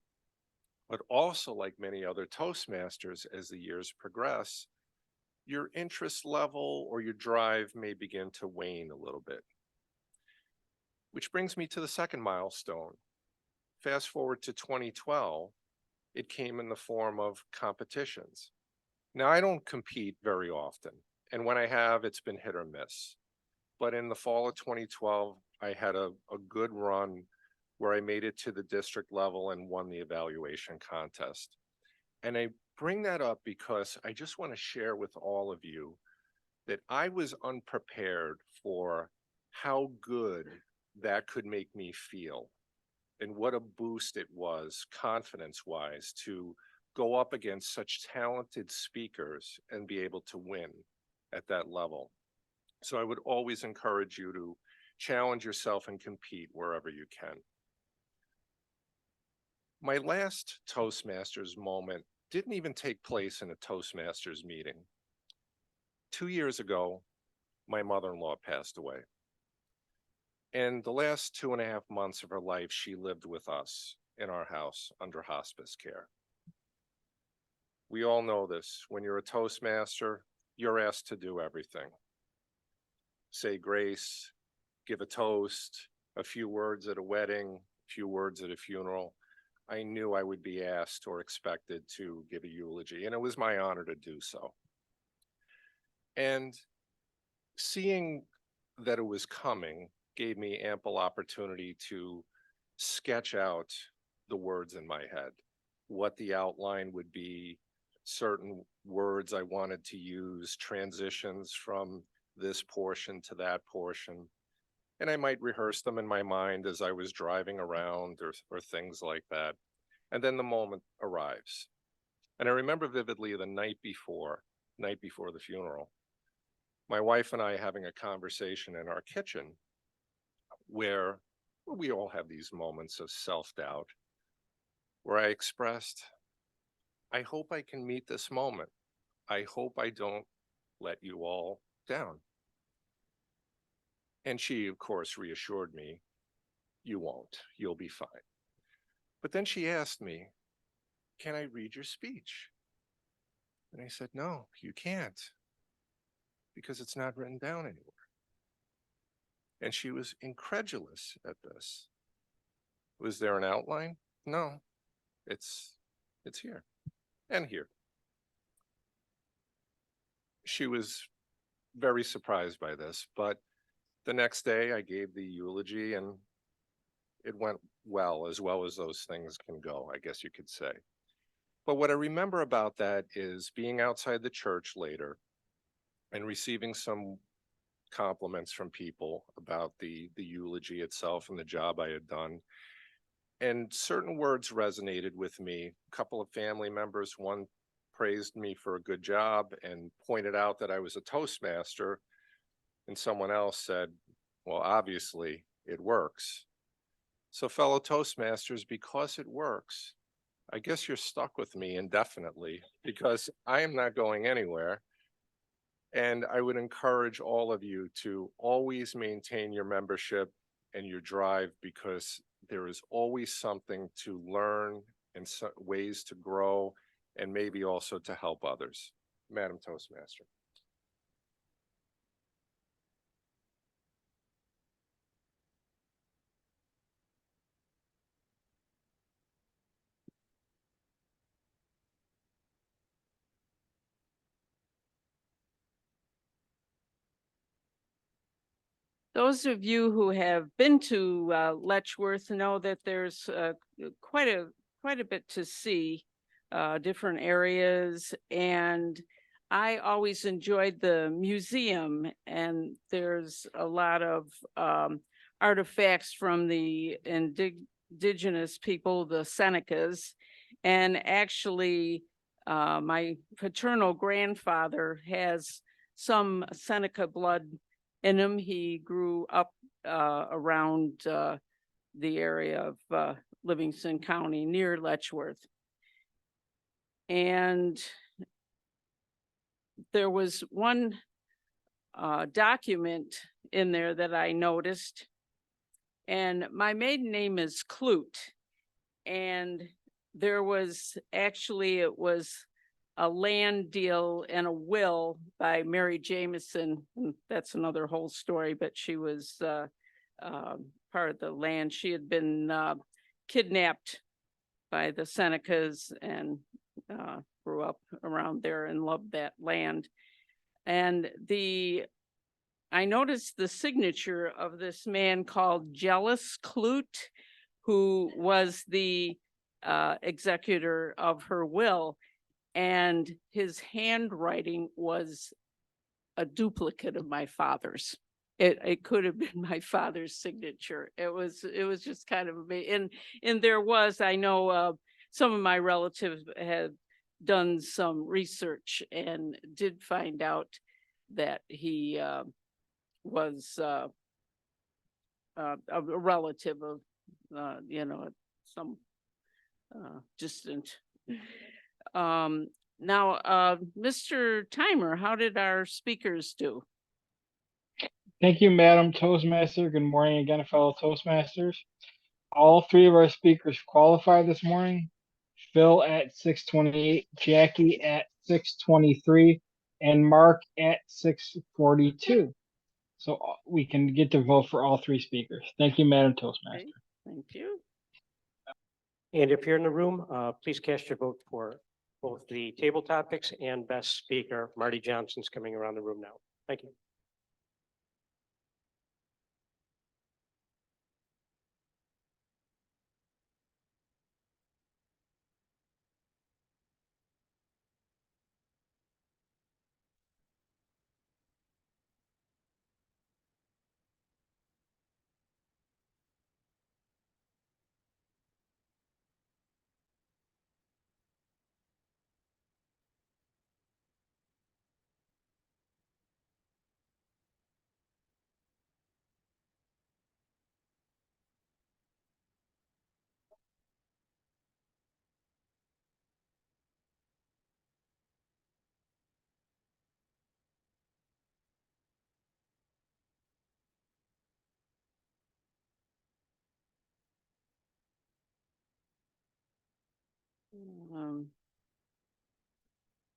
But also, like many other Toastmasters, as the years progress, your interest level or your drive may begin to wane a little bit. Which brings me to the second milestone. Fast forward to 2012, it came in the form of competitions. Now, I don't compete very often, and when I have, it's been hit or miss. But in the fall of 2012, I had a good run where I made it to the district level and won the evaluation contest. And I bring that up because I just want to share with all of you that I was unprepared for how good that could make me feel and what a boost it was confidence-wise to go up against such talented speakers and be able to win at that level. So I would always encourage you to challenge yourself and compete wherever you can. My last Toastmasters moment didn't even take place in a Toastmasters meeting. 2 years ago, my mother-in-law passed away. And the last 2.5 months of her life, she lived with us in our house under hospice care. We all know this. When you're a Toastmaster, you're asked to do everything. Say grace, give a toast, a few words at a wedding, a few words at a funeral. I knew I would be asked or expected to give a eulogy, and it was my honor to do so. And seeing that it was coming gave me ample opportunity to sketch out the words in my head, what the outline would be, certain words I wanted to use, transitions from this portion to that portion. And I might rehearse them in my mind as I was driving around or things like that. And then the moment arrives. And I remember vividly the night before the funeral, my wife and I having a conversation in our kitchen where we all have these moments of self-doubt, where I expressed, I hope I can meet this moment. I hope I don't let you all down. And she, of course, reassured me, you won't, you'll be fine. But then she asked me, can I read your speech? And I said, no, you can't, because it's not written down anywhere. And she was incredulous at this. Was there an outline? No, it's here and here. She was very surprised by this, but the next day I gave the eulogy and it went well as those things can go, I guess you could say. But what I remember about that is being outside the church later and receiving some compliments from people about the eulogy itself and the job I had done. And certain words resonated with me. A couple of family members, one praised me for a good job and pointed out that I was a Toastmaster. And someone else said, well, obviously it works. So fellow Toastmasters, because it works, I guess you're stuck with me indefinitely because I am not going anywhere. And I would encourage all of you to always maintain your membership and your drive because there is always something to learn and ways to grow and maybe also to help others. Madam Toastmaster. Those of you who have been to Letchworth know that there's quite a bit to see, different areas, and I always enjoyed the museum, and there's a lot of artifacts from the indigenous people, the Senecas, and actually my paternal grandfather has some Seneca blood in him. He grew up around the area of Livingston County near Letchworth. And there was one document in there that I noticed, and my maiden name is Clute. And there was actually, it was a land deal and a will by Mary Jameson. That's another whole story, but she was part of the land. She had been kidnapped by the Senecas and grew up around there and loved that land. And I noticed the signature of this man called Jealous Clute, who was the executor of her will. And his handwriting was a duplicate of my father's. It could have been my father's signature. It was just kind of amazing. And there was, I know some of my relatives had done some research and did find out that he was a relative of, some distant. Now, Mr. Timer, how did our speakers do? Thank you, Madam Toastmaster. Good morning again, fellow Toastmasters. All three of our speakers qualified this morning. Phil at 628, Jackie at 623, and Mark at 642. So we can get to vote for all three speakers. Thank you, Madam Toastmaster. Okay, thank you. And if you're in the room, please cast your vote for both the table topics and best speaker. Marty Johnson's coming around the room now. Thank you.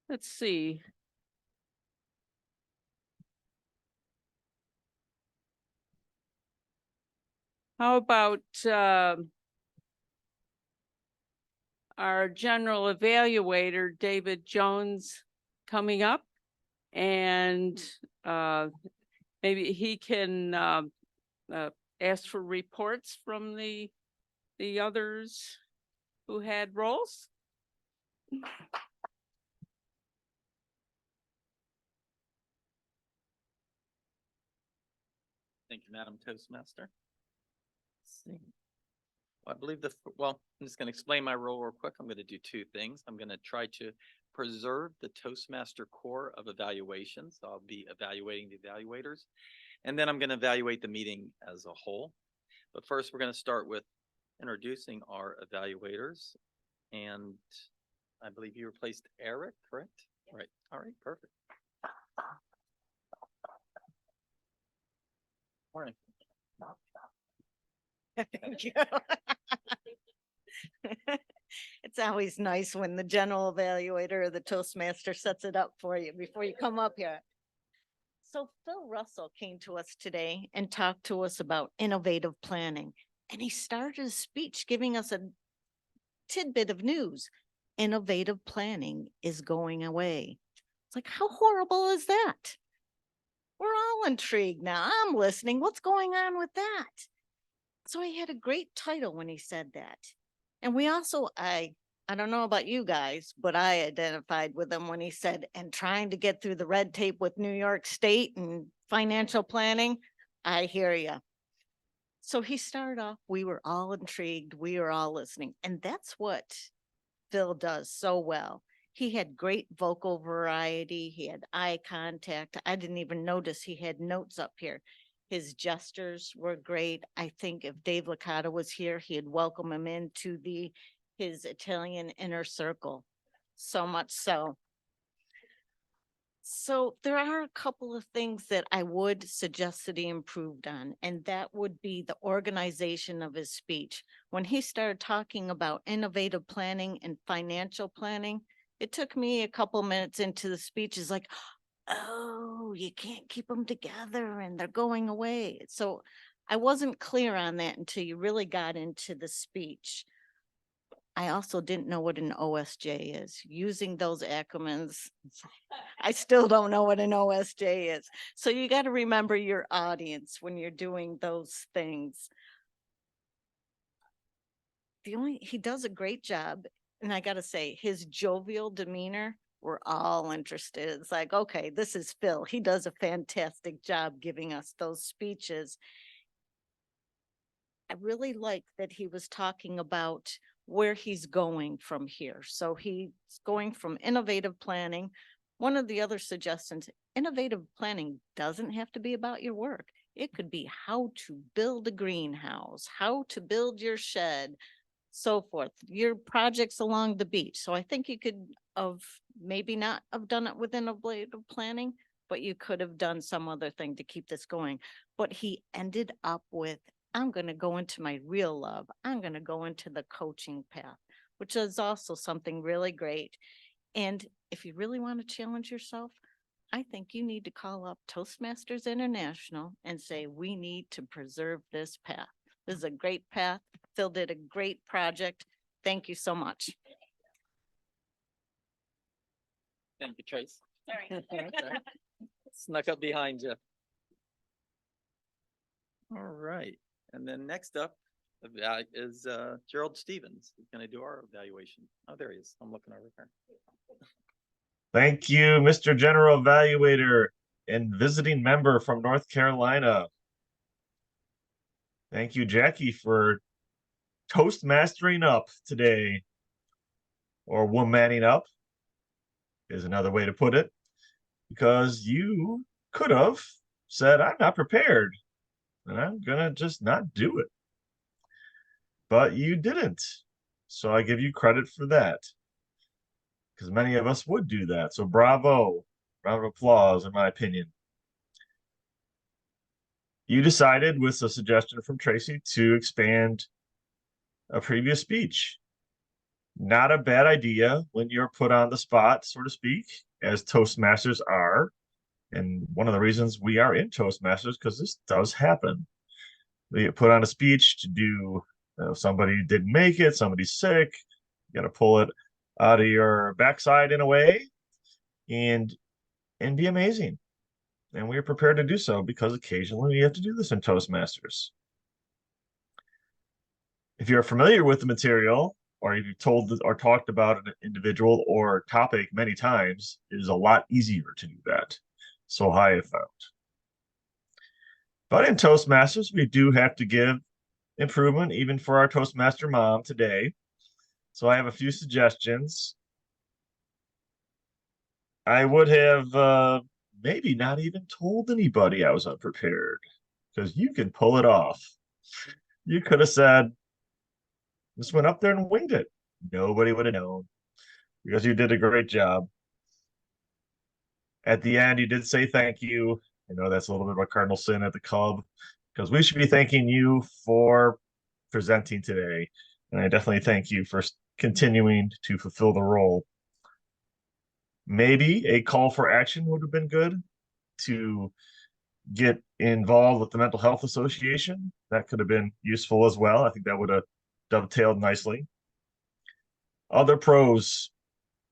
Let's see. How about our general evaluator, David Jones, coming up? And maybe he can ask for reports from the others who had roles. Thank you, Madam Toastmaster. Well, I believe well, I'm just going to explain my role real quick. I'm going to do two things. I'm going to try to preserve the Toastmaster core of evaluations. So I'll be evaluating the evaluators, and then I'm going to evaluate the meeting as a whole. But first, we're going to start with introducing our evaluators. And I believe you replaced Eric, correct? Right. All right, perfect. Morning. Thank you. It's always nice when the general evaluator or the Toastmaster sets it up for you before you come up here. So Phil Russell came to us today and talked to us about innovative planning. And he started his speech giving us a tidbit of news. Innovative planning is going away. It's like, how horrible is that? We're all intrigued now. I'm listening. What's going on with that? So he had a great title when he said that. And we also, I don't know about you guys, but I identified with him when he said, and trying to get through the red tape with New York State and financial planning. I hear you. So he started off, we were all intrigued. We were all listening. And that's what Phil does so well. He had great vocal variety. He had eye contact. I didn't even notice he had notes up here. His gestures were great. I think if Dave Licata was here, he'd welcome him into his Italian inner circle. So much so. So there are a couple of things that I would suggest that he improved on, and that would be the organization of his speech. When he started talking about innovative planning and financial planning, it took me a couple minutes into the speech. Is like, oh, you can't keep them together and they're going away. So I wasn't clear on that until you really got into the speech. I also didn't know what an OSJ is. Using those acronyms, I still don't know what an OSJ is. So you got to remember your audience when you're doing those things. He does a great job. And I got to say, his jovial demeanor, we're all interested. It's like, okay, this is Phil. He does a fantastic job giving us those speeches. I really like that he was talking about where he's going from here. So he's going from innovative planning. One of the other suggestions, innovative planning doesn't have to be about your work. It could be how to build a greenhouse, how to build your shed, so forth, your projects along the beach. So I think you could have maybe not have done it with innovative planning, but you could have done some other thing to keep this going. But he ended up with, I'm going to go into my real love. I'm going to go into the coaching path, which is also something really great. And if you really want to challenge yourself, I think you need to call up Toastmasters International and say, we need to preserve this path. This is a great path. Phil did a great project. Thank you so much. Thank you, Trace. Sorry. Snuck up behind you. All right, and then next up is Gerald Stevens. He's going to do our evaluation. Oh, there he is. I'm looking over here. Thank you, Mr. General Evaluator and visiting member from North Carolina. Thank you, Jackie, for Toastmastering up today, or womanning up is another way to put it, because you could have said, I'm not prepared and I'm gonna just not do it. But you didn't. So I give you credit for that, because many of us would do that. So bravo, round of applause, in my opinion. You decided, with a suggestion from Tracy, to expand a previous speech. Not a bad idea when you're put on the spot, so to speak, as Toastmasters are. And one of the reasons we are in Toastmasters, because this does happen. We get put on a speech to do, somebody didn't make it, somebody's sick, you got to pull it out of your backside in a way and be amazing. And we are prepared to do so, because occasionally we have to do this in Toastmasters. If you're familiar with the material, or if you've told or talked about an individual or topic many times, it is a lot easier to do that. So I have found. But in Toastmasters, we do have to give improvement, even for our Toastmaster mom today. So I have a few suggestions. I would have maybe not even told anybody I was unprepared, because you can pull it off. You could have said, just went up there and winged it. Nobody would have known, because you did a great job. At the end, you did say thank you. I know that's a little bit of a cardinal sin at the club, because we should be thanking you for presenting today. And I definitely thank you for continuing to fulfill the role. Maybe a call for action would have been good, to get involved with the Mental Health Association. That could have been useful as well. I think that would have dovetailed nicely. Other pros,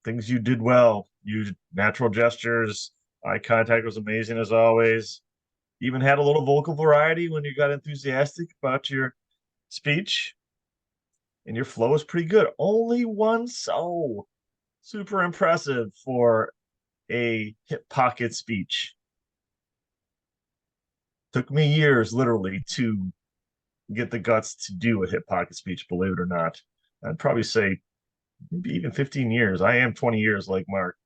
things you did well, you natural gestures, Eye contact was amazing as always. Even had a little vocal variety when you got enthusiastic about your speech. And your flow is pretty good. Only one so. Super impressive for a hip pocket speech. Took me years, literally, to get the guts to do a hip pocket speech, believe it or not. I'd probably say maybe even 15 years. I am 20 years like Mark,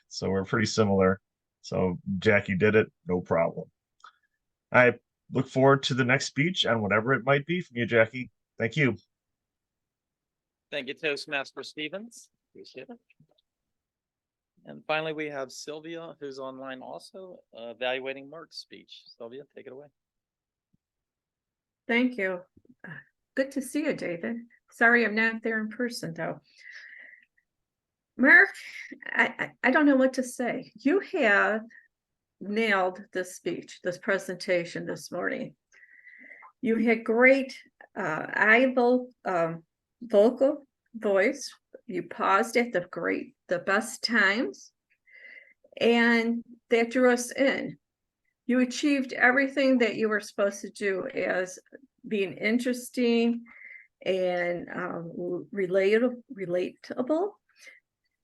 so we're pretty similar. So Jackie did it, no problem. I look forward to the next speech on whatever it might be from you, Jackie. Thank you. Thank you, Toastmaster Stevens. Appreciate it. And finally, we have Sylvia, who's online also, evaluating Mark's speech. Sylvia, take it away. Thank you. Good to see you, David. Sorry I'm not there in person, though. Mark, I don't know what to say. You have nailed this speech, this presentation this morning. You had great vocal voice. You paused at the best times, and that drew us in. You achieved everything that you were supposed to do as being interesting and relatable.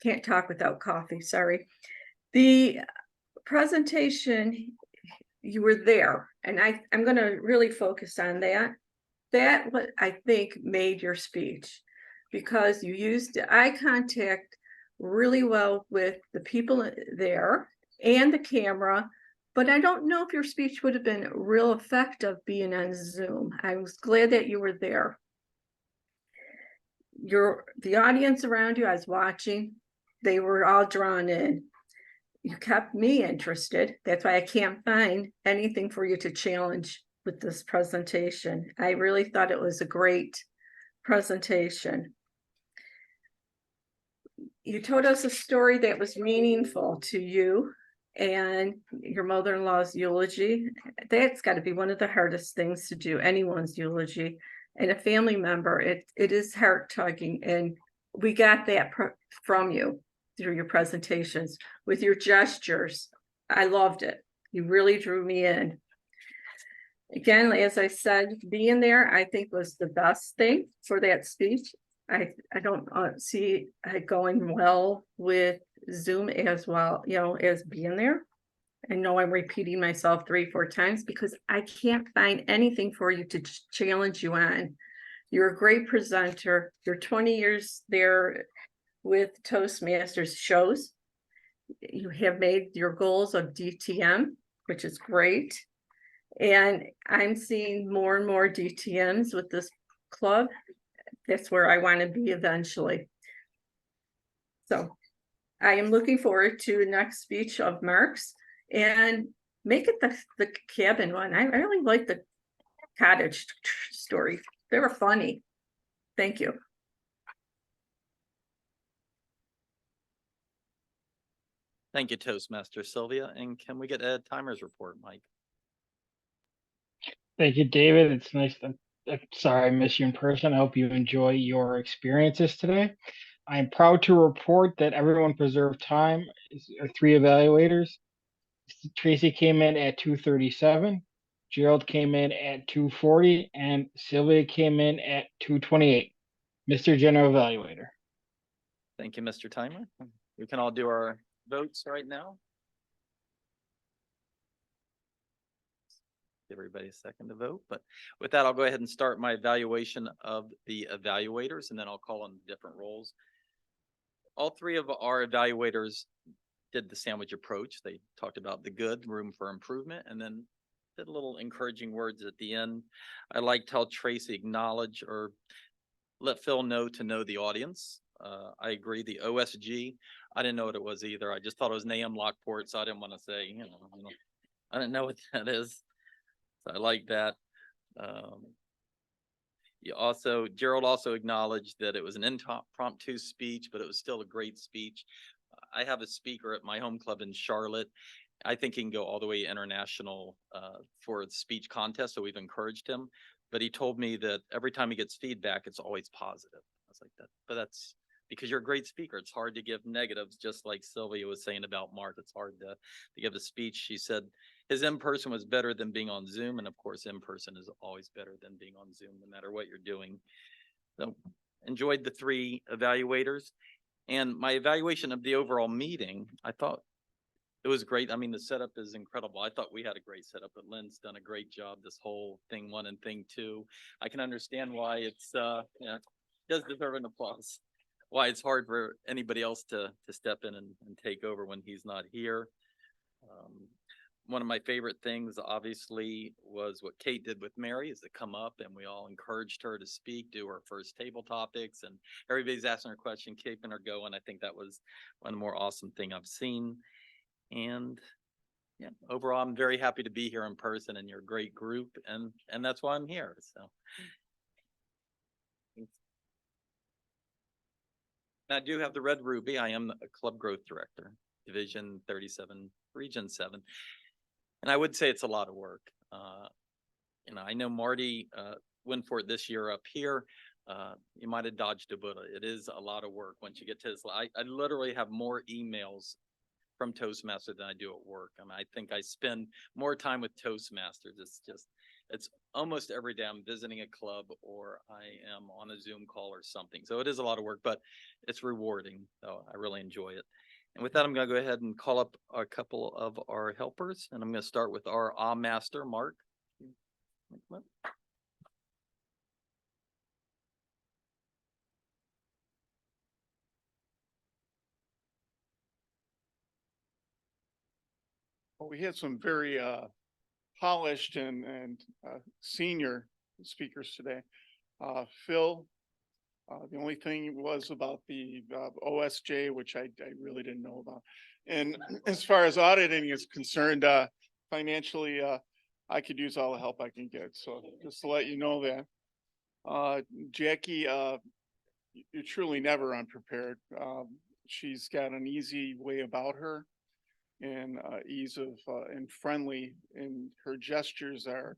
Can't talk without coffee, sorry. The presentation, you were there, and I'm going to really focus on that. That what I think made your speech, because you used the eye contact really well with the people there and the camera. But I don't know if your speech would have been real effective being on Zoom. I was glad that you were there. The audience around you, I was watching, they were all drawn in. You kept me interested. That's why I can't find anything for you to challenge with this presentation. I really thought it was a great presentation. You told us a story that was meaningful to you and your mother-in-law's eulogy. That's got to be one of the hardest things to do, anyone's eulogy. And a family member, it is heart-tugging. And we got that from you through your presentations with your gestures. I loved it. You really drew me in. Again, as I said, being there, I think was the best thing for that speech. I don't see it going well with Zoom as well, as being there. I know I'm repeating myself 3-4 times because I can't find anything for you to challenge you on. You're a great presenter. You're 20 years there with Toastmasters shows. You have made your goals of DTM, which is great. And I'm seeing more and more DTMs with this club. That's where I want to be eventually. So I am looking forward to the next speech of Mark's, and make it the cabin one. I really like the cottage story. They were funny. Thank you. Thank you, Toastmaster Sylvia. And can we get Ed Timer's report, Mike? Thank you, David. It's nice to, I'm sorry I miss you in person. I hope you enjoy your experiences today. I'm proud to report that everyone preserved time. Our 3 evaluators. Tracy came in at 2:37. Gerald came in at 2:40, and Sylvia came in at 2:28. Mr. General Evaluator. Thank you, Mr. Timer. We can all do our votes right now. Give everybody a second to vote, but with that, I'll go ahead and start my evaluation of the evaluators, and then I'll call on different roles. All 3 of our evaluators did the sandwich approach. They talked about the good, room for improvement, and then did little encouraging words at the end. I liked how Tracy acknowledged or let Phil know to know the audience. I agree. The OSG, I didn't know what it was either. I just thought it was Nahum Lockport, so I didn't want to say, I didn't know what that is. So I like that. Gerald also acknowledged that it was an impromptu speech, but it was still a great speech. I have a speaker at my home club in Charlotte. I think he can go all the way international for the speech contest, so we've encouraged him. But he told me that every time he gets feedback, it's always positive. I was like, that, but because you're a great speaker. It's hard to give negatives, just like Sylvia was saying about Mark. It's hard to give a speech. She said his in-person was better than being on Zoom. And of course, in-person is always better than being on Zoom, no matter what you're doing. So enjoyed the 3 evaluators. And my evaluation of the overall meeting, I thought it was great. I mean, the setup is incredible. I thought we had a great setup, but Lynn's done a great job. This whole thing 1 and thing 2. I can understand why it's, does deserve an applause. Why it's hard for anybody else to step in and take over when he's not here. One of my favorite things, obviously, was what Kate did with Mary, is to come up and we all encouraged her to speak, do her first table topics, and everybody's asking her question, keeping her going. I think that was one of the more awesome thing I've seen. And yeah, overall, I'm very happy to be here in person, and you're a great group, and that's why I'm here. So. I do have the Red Ruby. I am a club growth director, Division 37, Region 7. And I would say it's a lot of work. I know Marty went for it this year up here. You might have dodged a bullet. It is a lot of work once you get to this. I literally have more emails from Toastmasters than I do at work. I mean, I think I spend more time with Toastmasters. It's almost every day I'm visiting a club or I am on a Zoom call or something. So it is a lot of work, but it's rewarding. So I really enjoy it. And with that, I'm going to go ahead and call up a couple of our helpers, and I'm going to start with our master, Mark. Well, we had some very polished and senior speakers today. Phil, the only thing was about the OSJ, which I really didn't know about. And as far as auditing is concerned, financially, I could use all the help I can get. So just to let you know that. Jackie, you're truly never unprepared. She's got an easy way about her, and ease of and friendly, and her gestures are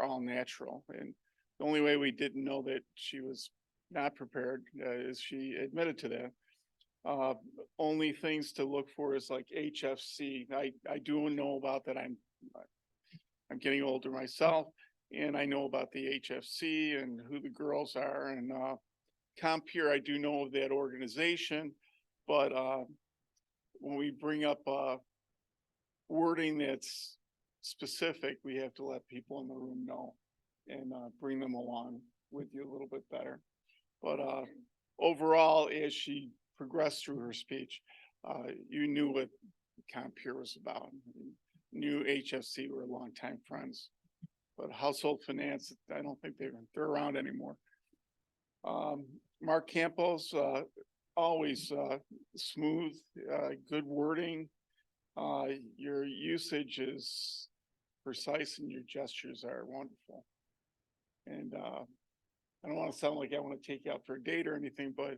all natural. And the only way we didn't know that she was not prepared is she admitted to that. Only things to look for is like HFC. I do know about that. I'm getting older myself, and I know about the HFC and who the girls are. And Compure, I do know of that organization, but when we bring up wording that's specific, we have to let people in the room know and bring them along with you a little bit better. But overall, as she progressed through her speech, you knew what Compure was about. You knew HFC were longtime friends, but household finance, I don't think they're around anymore. Mark Campos, always smooth, good wording. Your usage is precise and your gestures are wonderful. And I don't want to sound like I want to take you out for a date or anything, but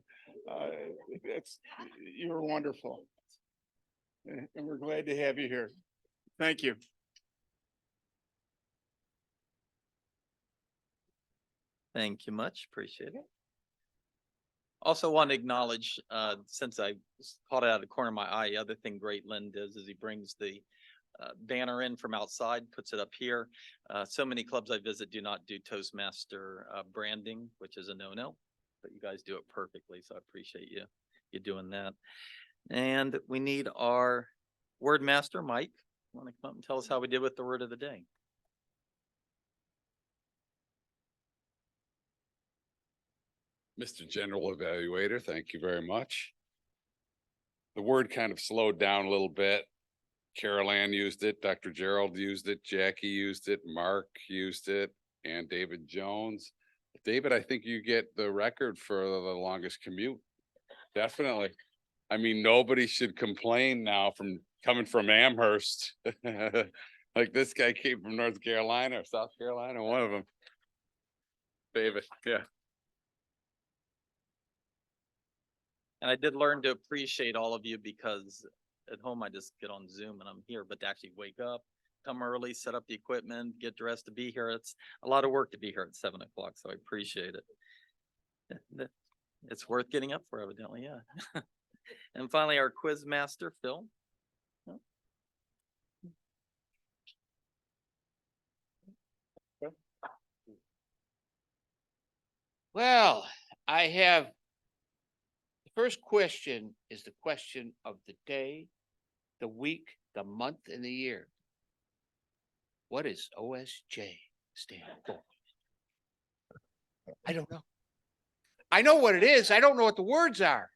you're wonderful. And we're glad to have you here. Thank you. Thank you much. Appreciate it. Also want to acknowledge, since I caught it out of the corner of my eye, the other thing great Lynn does is he brings the banner in from outside, puts it up here. So many clubs I visit do not do Toastmaster branding, which is a no-no, but you guys do it perfectly. So I appreciate you doing that. And we need our word master, Mike. You want to come up and tell us how we did with the word of the day? Mr. General Evaluator, thank you very much. The word kind of slowed down a little bit. Carol Ann used it, Dr. Gerald used it, Jackie used it, Mark used it, and David Jones. David, I think you get the record for the longest commute. Definitely. I mean, nobody should complain now from coming from Amherst. Like this guy came from North Carolina or South Carolina, one of them. David, yeah. And I did learn to appreciate all of you, because at home I just get on Zoom and I'm here, but to actually wake up, come early, set up the equipment, get dressed to be here. It's a lot of work to be here at 7 o'clock. So I appreciate it. It's worth getting up for evidently, yeah. And finally, our quiz master, Phil. Well, I have, the first question is the question of the day, the week, the month, and the year. What does OSJ stand for? I don't know. I know what it is. I don't know what the words are.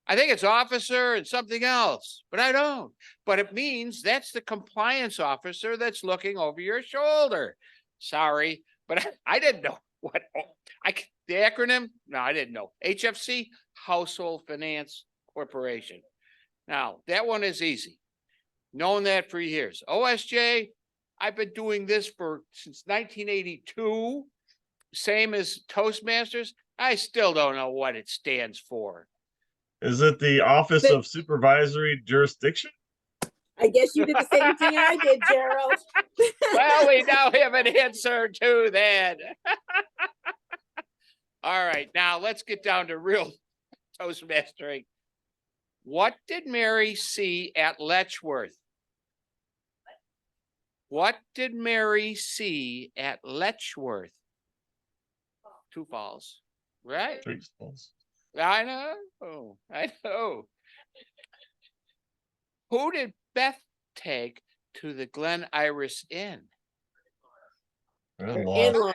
I think it's officer and something else, but I don't. But it means that's the compliance officer that's looking over your shoulder. Sorry, but I didn't know what the acronym. No, I didn't know. HFC, Household Finance Corporation. Now that one is easy. Known that for years. OSJ, I've been doing this since 1982. Same as Toastmasters. I still don't know what it stands for. Is it the Office But- of Supervisory Jurisdiction? I guess you did the same thing I did, Gerald. Well, we now have an answer to that. All right, now let's get down to real Toastmastering. What did Mary see at Letchworth? What did Mary see at Letchworth? Two Falls, right? Three Falls. I know. I know. Who did Beth take to the Glen Iris Inn? In-law.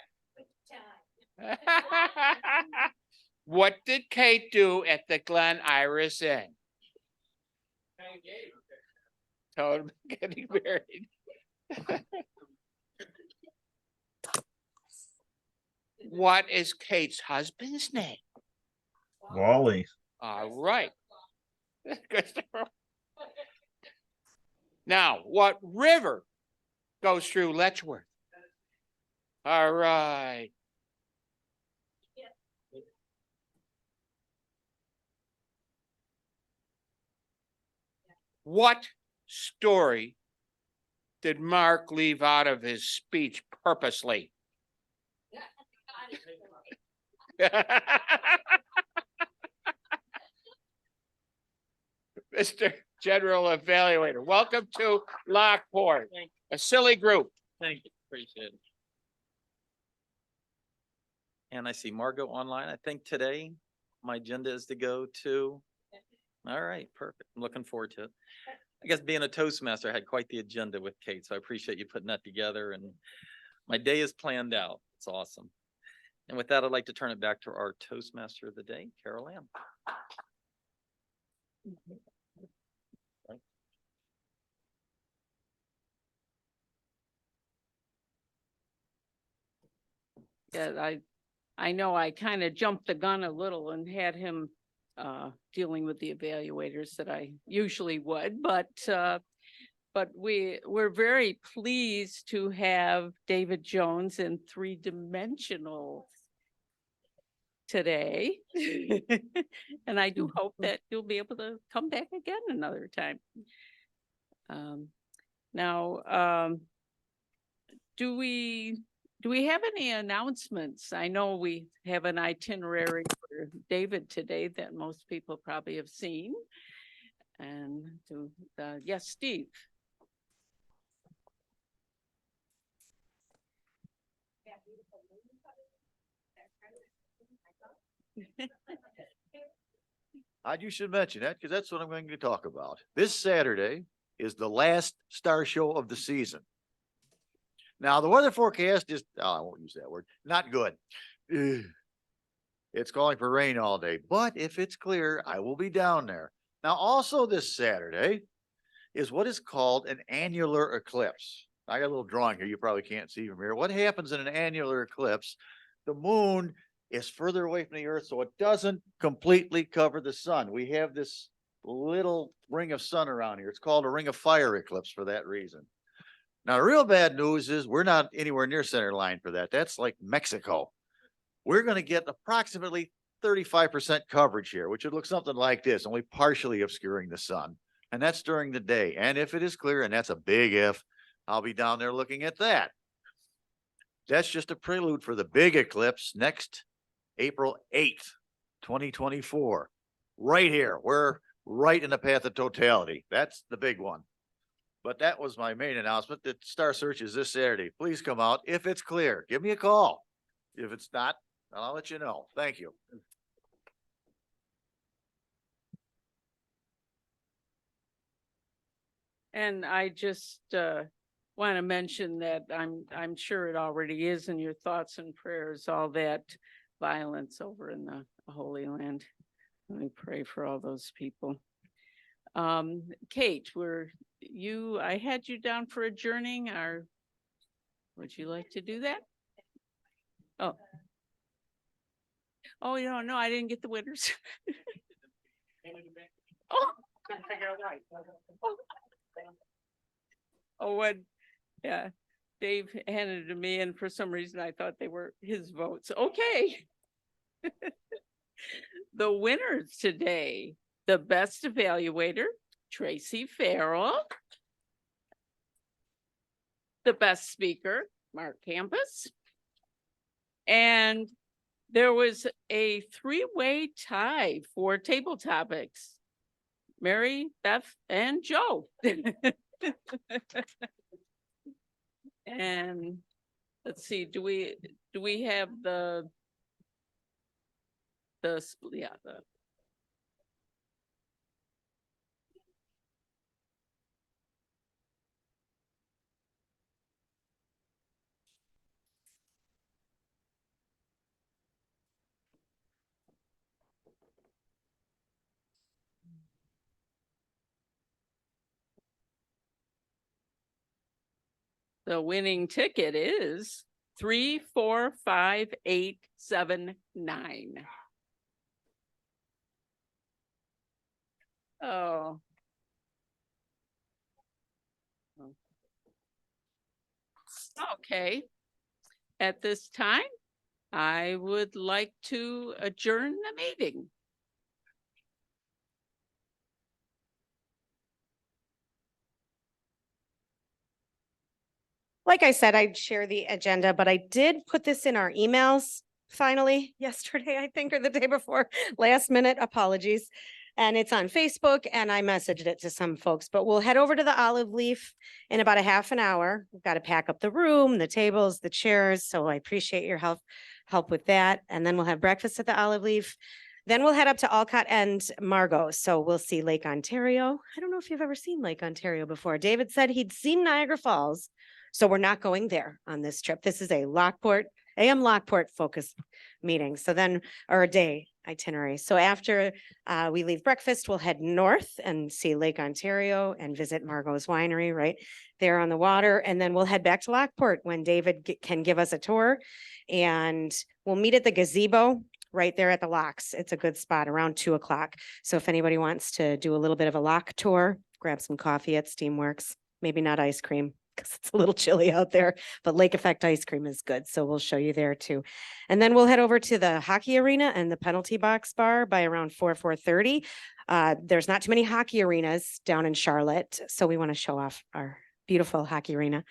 What did Kate do at the Glen Iris Inn? Told him getting married. What is Kate's husband's name? Wally. All right. Now, what river goes through Letchworth? All right. What story did Mark leave out of his speech purposely? Mr. General Evaluator, welcome to Lockport, a silly group. Thank you, appreciate it. And I see Margot online. I think today my agenda is to go to, all right, perfect. I'm looking forward to it. I guess being a Toastmaster, I had quite the agenda with Kate, so I appreciate you putting that together, and my day is planned out. It's awesome. And with that, I'd like to turn it back to our Toastmaster of the day, Carol Ann. Yeah, I know I kind of jumped the gun a little and had him dealing with the evaluators that I usually would, but we're very pleased to have David Jones in three-dimensional today. And I do hope that you'll be able to come back again another time. Now, do we have any announcements? I know we have an itinerary for David today that most people probably have seen. And yes, Steve. You should mention that because that's what I'm going to talk about. This Saturday is the last star show of the season. Now, the weather forecast is, I won't use that word, not good. It's calling for rain all day, but if it's clear, I will be down there. Now, also this Saturday is what is called an annular eclipse. I got a little drawing here you probably can't see from here. What happens in an annular eclipse? The moon is further away from the earth, so it doesn't completely cover the sun. We have this little ring of sun around here. It's called a ring of fire eclipse for that reason. Now, the real bad news is we're not anywhere near center line for that. That's like Mexico. We're going to get approximately 35% coverage here, which would look something like this, only partially obscuring the sun. And that's during the day. And if it is clear, and that's a big if, I'll be down there looking at that. That's just a prelude for the big eclipse next April 8th. 2024. Right here. We're right in the path of totality. That's the big one. But that was my main announcement that Star Search is this Saturday. Please come out. If it's clear, give me a call. If it's not, I'll let you know. Thank you. And I just want to mention that I'm sure it already is in your thoughts and prayers, all that violence over in the Holy Land. Let me pray for all those people. Kate, I had you down for adjourning, or would you like to do that? Oh. Oh, no, I didn't get the winners. Oh. Oh, yeah, Dave handed it to me, and for some reason I thought they were his votes. Okay. The winners today, the best evaluator, Tracy Farrell. The best speaker, Mark Campus. And there was a 3-way tie for table topics, Mary, Beth, and Joe. And let's see, do we have the the winning ticket is 345879. Oh. Okay. At this time, I would like to adjourn the meeting. Like I said, I'd share the agenda, but I did put this in our emails finally yesterday, I think, or the day before. Last minute apologies. And it's on Facebook, and I messaged it to some folks, but we'll head over to the Olive Leaf in about a half an hour. We've got to pack up the room, the tables, the chairs. So I appreciate your help with that. And then we'll have breakfast at the Olive Leaf. Then we'll head up to Alcott and Margot. So we'll see Lake Ontario. I don't know if you've ever seen Lake Ontario before. David said he'd seen Niagara Falls. So we're not going there on this trip. This is a AM Lockport focus meeting. So then, or a day itinerary. So after we leave breakfast, we'll head north and see Lake Ontario and visit Margot's Winery right there on the water. And then we'll head back to Lockport when David can give us a tour. And we'll meet at the gazebo right there at the locks. It's a good spot around 2:00. So if anybody wants to do a little bit of a lock tour, grab some coffee at Steamworks, maybe not ice cream, because it's a little chilly out there, but Lake Effect ice cream is good. So we'll show you there too. And then we'll head over to the hockey arena and the penalty box bar by around 4:30. There's not too many hockey arenas down in Charlotte. So we want to show off our beautiful hockey arena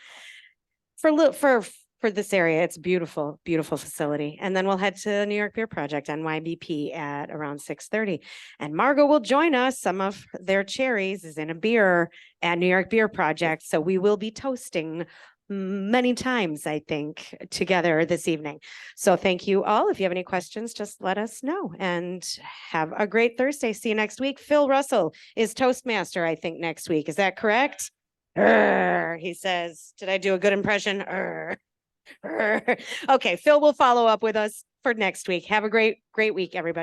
for this area. It's beautiful, beautiful facility. And then we'll head to New York Beer Project, NYBP, at around 6:30. And Margot will join us. Some of their cherries is in a beer at New York Beer Project. So we will be toasting many times, I think, together this evening. So thank you all. If you have any questions, just let us know, and have a great Thursday. See you next week. Phil Russell is Toastmaster, I think, next week. Is that correct? He says, did I do a good impression? Okay, Phil will follow up with us for next week. Have a great week, everybody.